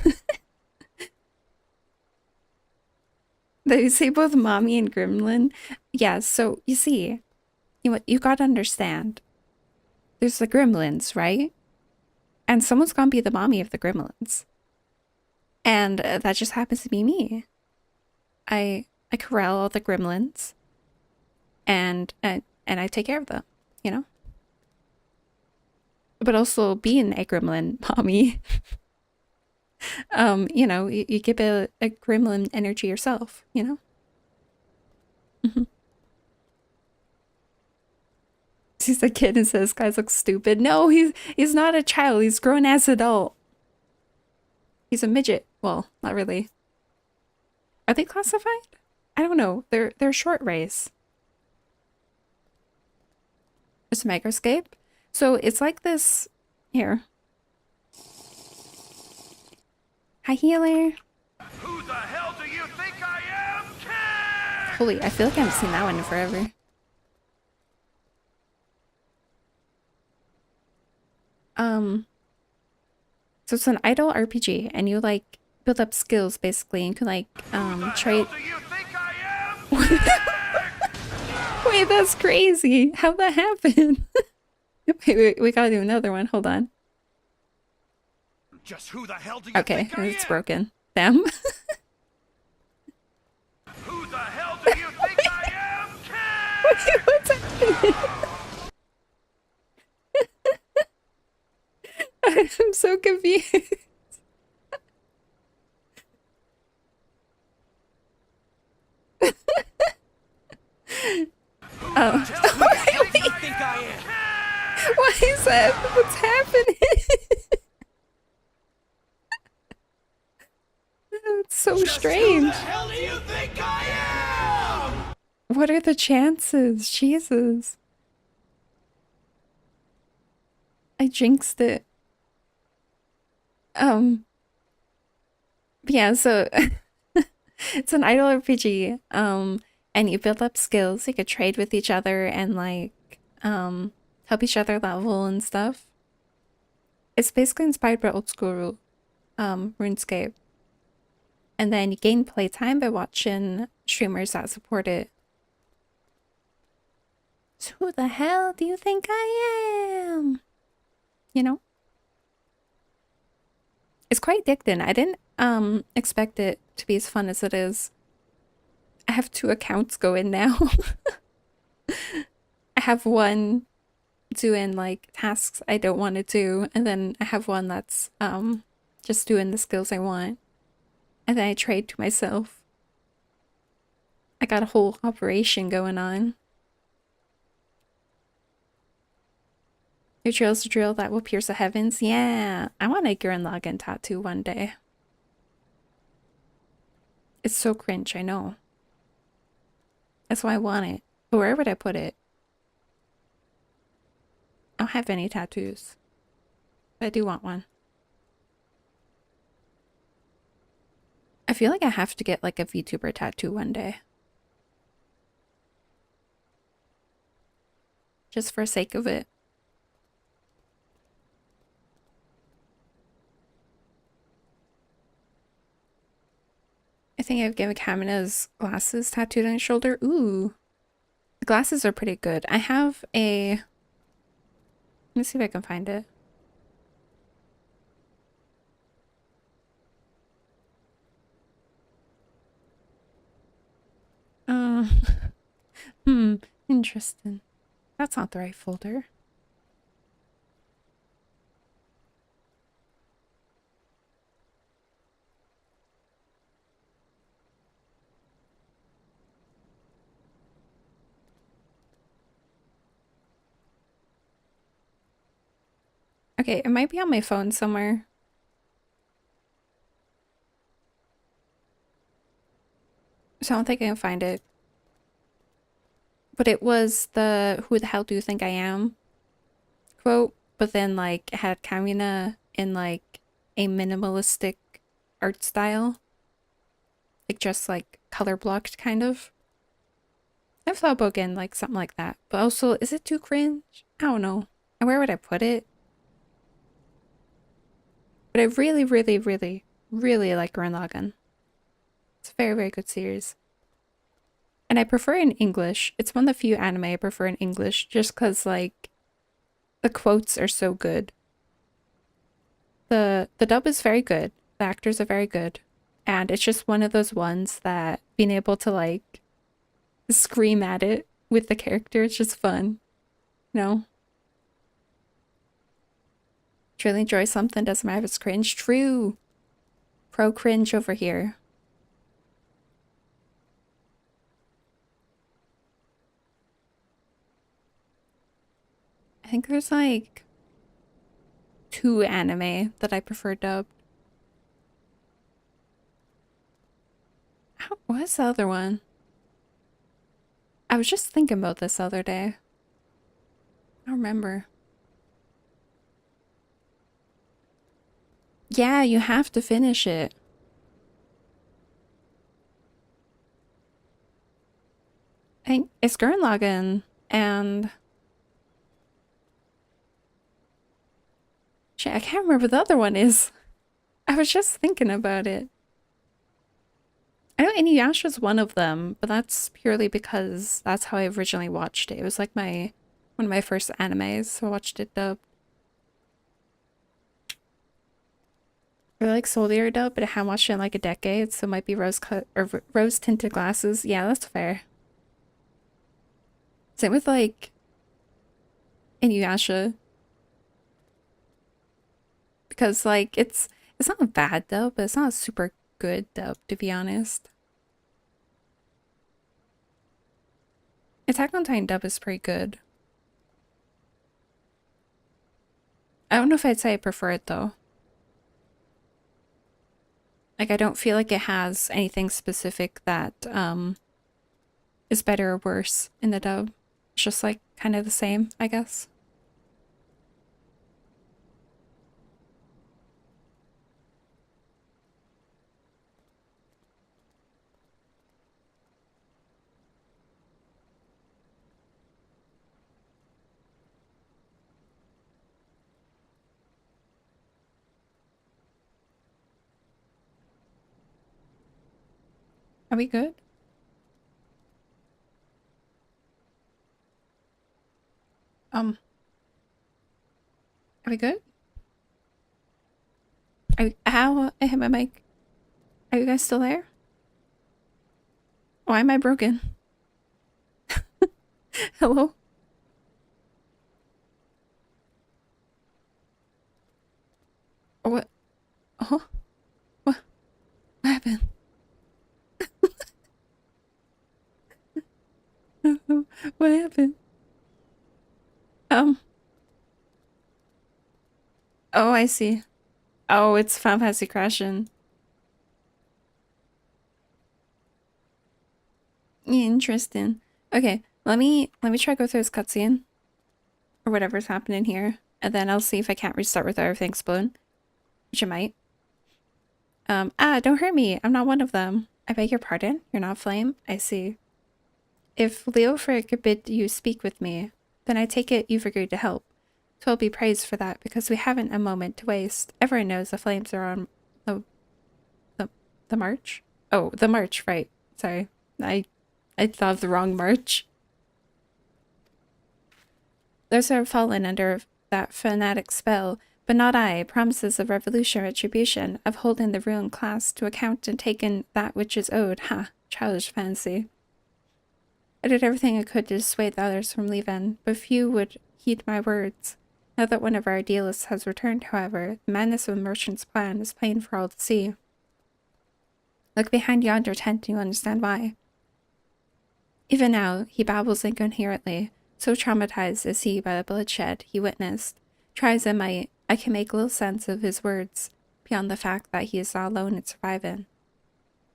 S1: They say both mommy and gremlin. Yeah, so you see, you gotta understand. There's the gremlins, right? And someone's gonna be the mommy of the gremlins. And that just happens to be me. I corral all the gremlins. And I take care of them, you know? But also being a gremlin mommy, you know, you give a gremlin energy yourself, you know? He's a kid and says guys look stupid. No, he's not a child, he's grown as adult. He's a midget. Well, not really. Are they classified? I don't know. They're short race. It's a microscape. So it's like this. Here. Hi, healer.
S14: Who the hell do you think I am, kid?
S1: Holy, I feel like I haven't seen that one in forever. So it's an idle RPG, and you like build up skills basically. And you can like trade. Wait, that's crazy. How'd that happen? Wait, we gotta do another one. Hold on.
S14: Just who the hell do you
S1: okay,
S14: think I
S1: it's
S14: am?
S1: broken. Damn.
S14: Who the hell do you think I am, kid?
S1: What's happening? I'm so confused. Oh. Why is that? What's happening? That's so strange.
S14: Who the hell do you think I am?
S1: What are the chances? Jesus. I jinxed it. Yeah, so it's an idle RPG. And you build up skills. You could trade with each other and like help each other level and stuff. It's basically inspired by old school RuneScape. and then you gain playtime by watching streamers that support it. So who the hell do you think I am? You know? It's quite addicting. I didn't expect it to be as fun as it is. I have 2 accounts going now. I have one doing like tasks I don't want to do, and then I have one that's just doing the skills I want. And then I trade to myself. I got a whole operation going on. Your drill's a drill that will pierce the heavens. Yeah, I want a Gurren Lagann tattoo one day. It's so cringe, I know. That's why I want it. But where would I put it? I don't have any tattoos. But I do want one. I feel like I have to get like a VTuber tattoo one day. Just for sake of it. I think I've given Kamina's glasses tattooed on his shoulder. Ooh. The glasses are pretty good. I have a... Let me see if I can find it. Interesting. That's not the right folder. Okay, it might be on my phone somewhere. So I don't think I can find it. But it was the "Who the hell do you think I am?" quote, but then like it had Kamina in like a minimalistic art style. Like just like color blocked kind of. I've thought about getting like something like that. But also, is it too cringe? I don't know. And where would I put it? But I really, really, really, really like Gurren Lagann. It's a very, very good series. And I prefer it in English. It's one of the few anime I prefer in English just because, like, the quotes are so good. The dub is very good. The actors are very good. And it's just one of those ones that being able to, like, scream at it with the character is just fun. No? Truly enjoy something, doesn't matter if it's cringe. True. Pro cringe over here. I think there's like 2 anime that I prefer dubbed. What's the other one? I was just thinking about this the other day. I don't remember. Yeah, you have to finish it. I think it's Gurren Lagann and... Shit, I can't remember what the other one is. I was just thinking about it. I know Inuyasha's one of them, but that's purely because that's how I originally watched it. It was like one of my first animes, so I watched it dubbed. I like Soldier dub, but I haven't watched it in like a decade, so it might be rose tinted glasses. Yeah, that's fair. Same with like Inuyasha. Because like it's not a bad dub, but it's not a super good dub, to be honest. Attack on Titan dub is pretty good. I don't know if I'd say I prefer it though. Like I don't feel like it has anything specific that is better or worse in the dub. It's just like kind of the same, I guess. Are we good? Are we good? How I hit my mic? Are you guys still there? Why am I broken? Hello? What? Oh? What happened? What happened? Oh, I see. Oh, it's Final Fantasy crashing. Interesting. Okay, let me try to go through this cutscene. Or whatever's happening here. And then I'll see if I can't restart without everything exploding. Which I might. Don't hurt me. I'm not one of them. I beg your pardon? You're not Flame? I see. If Leofric bid you speak with me, then I take it you've agreed to help. 'Twill be praised for that, because we haven't a moment to waste. Everyone knows the flames are on the march? Oh, the march, right. Sorry. I thought of the wrong march. Those are fallen under that fanatic spell, but not I. Promises of revolution, retribution, of holding the ruined class to account and taking that which is owed. Ha! Childish fancy. I did everything I could to dissuade the others from leaving, but few would heed my words. Now that one of our idealists has returned, however, the madness of the merchant's plan is plain for all to see. Look behind yonder tent and you'll understand why. Even now, he babbles incoherently, so traumatized is he by the bloodshed he witnessed. Try as I might, I can make little sense of his words, beyond the fact that he is not alone in surviving.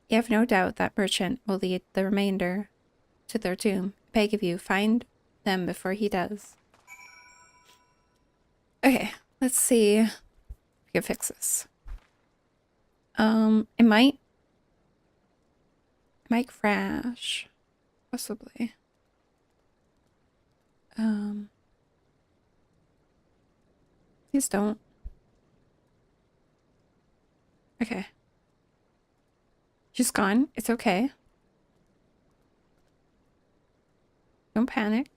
S1: You have no doubt that merchant will lead the remainder to their doom. I beg of you, find them before he does. Okay, let's see if we can fix this. It might crash. Possibly. Please don't. Okay. She's gone. It's okay. Don't panic.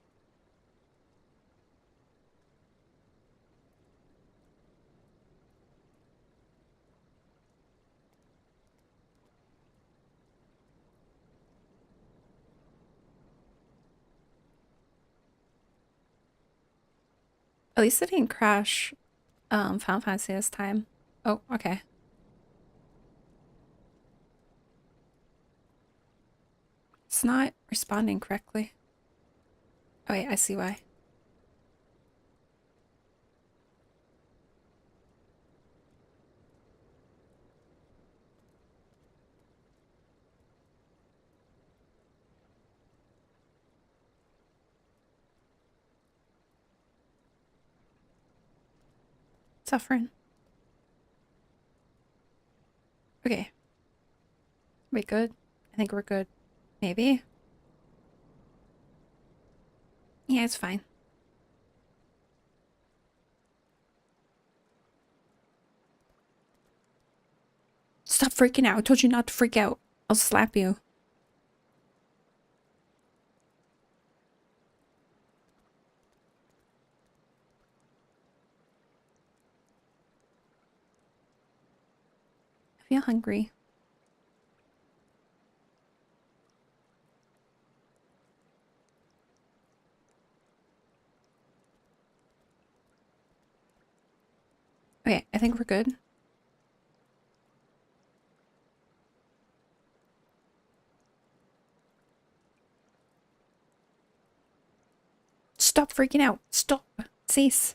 S1: At least it didn't crash Final Fantasy this time. Oh, okay. It's not responding correctly. Oh wait, I see why. Suffering. Okay. We good? I think we're good. Maybe? Yeah, it's fine. Stop freaking out. I told you not to freak out. I'll slap you. I feel hungry. Okay, I think we're good. Stop freaking out. Stop. Cease.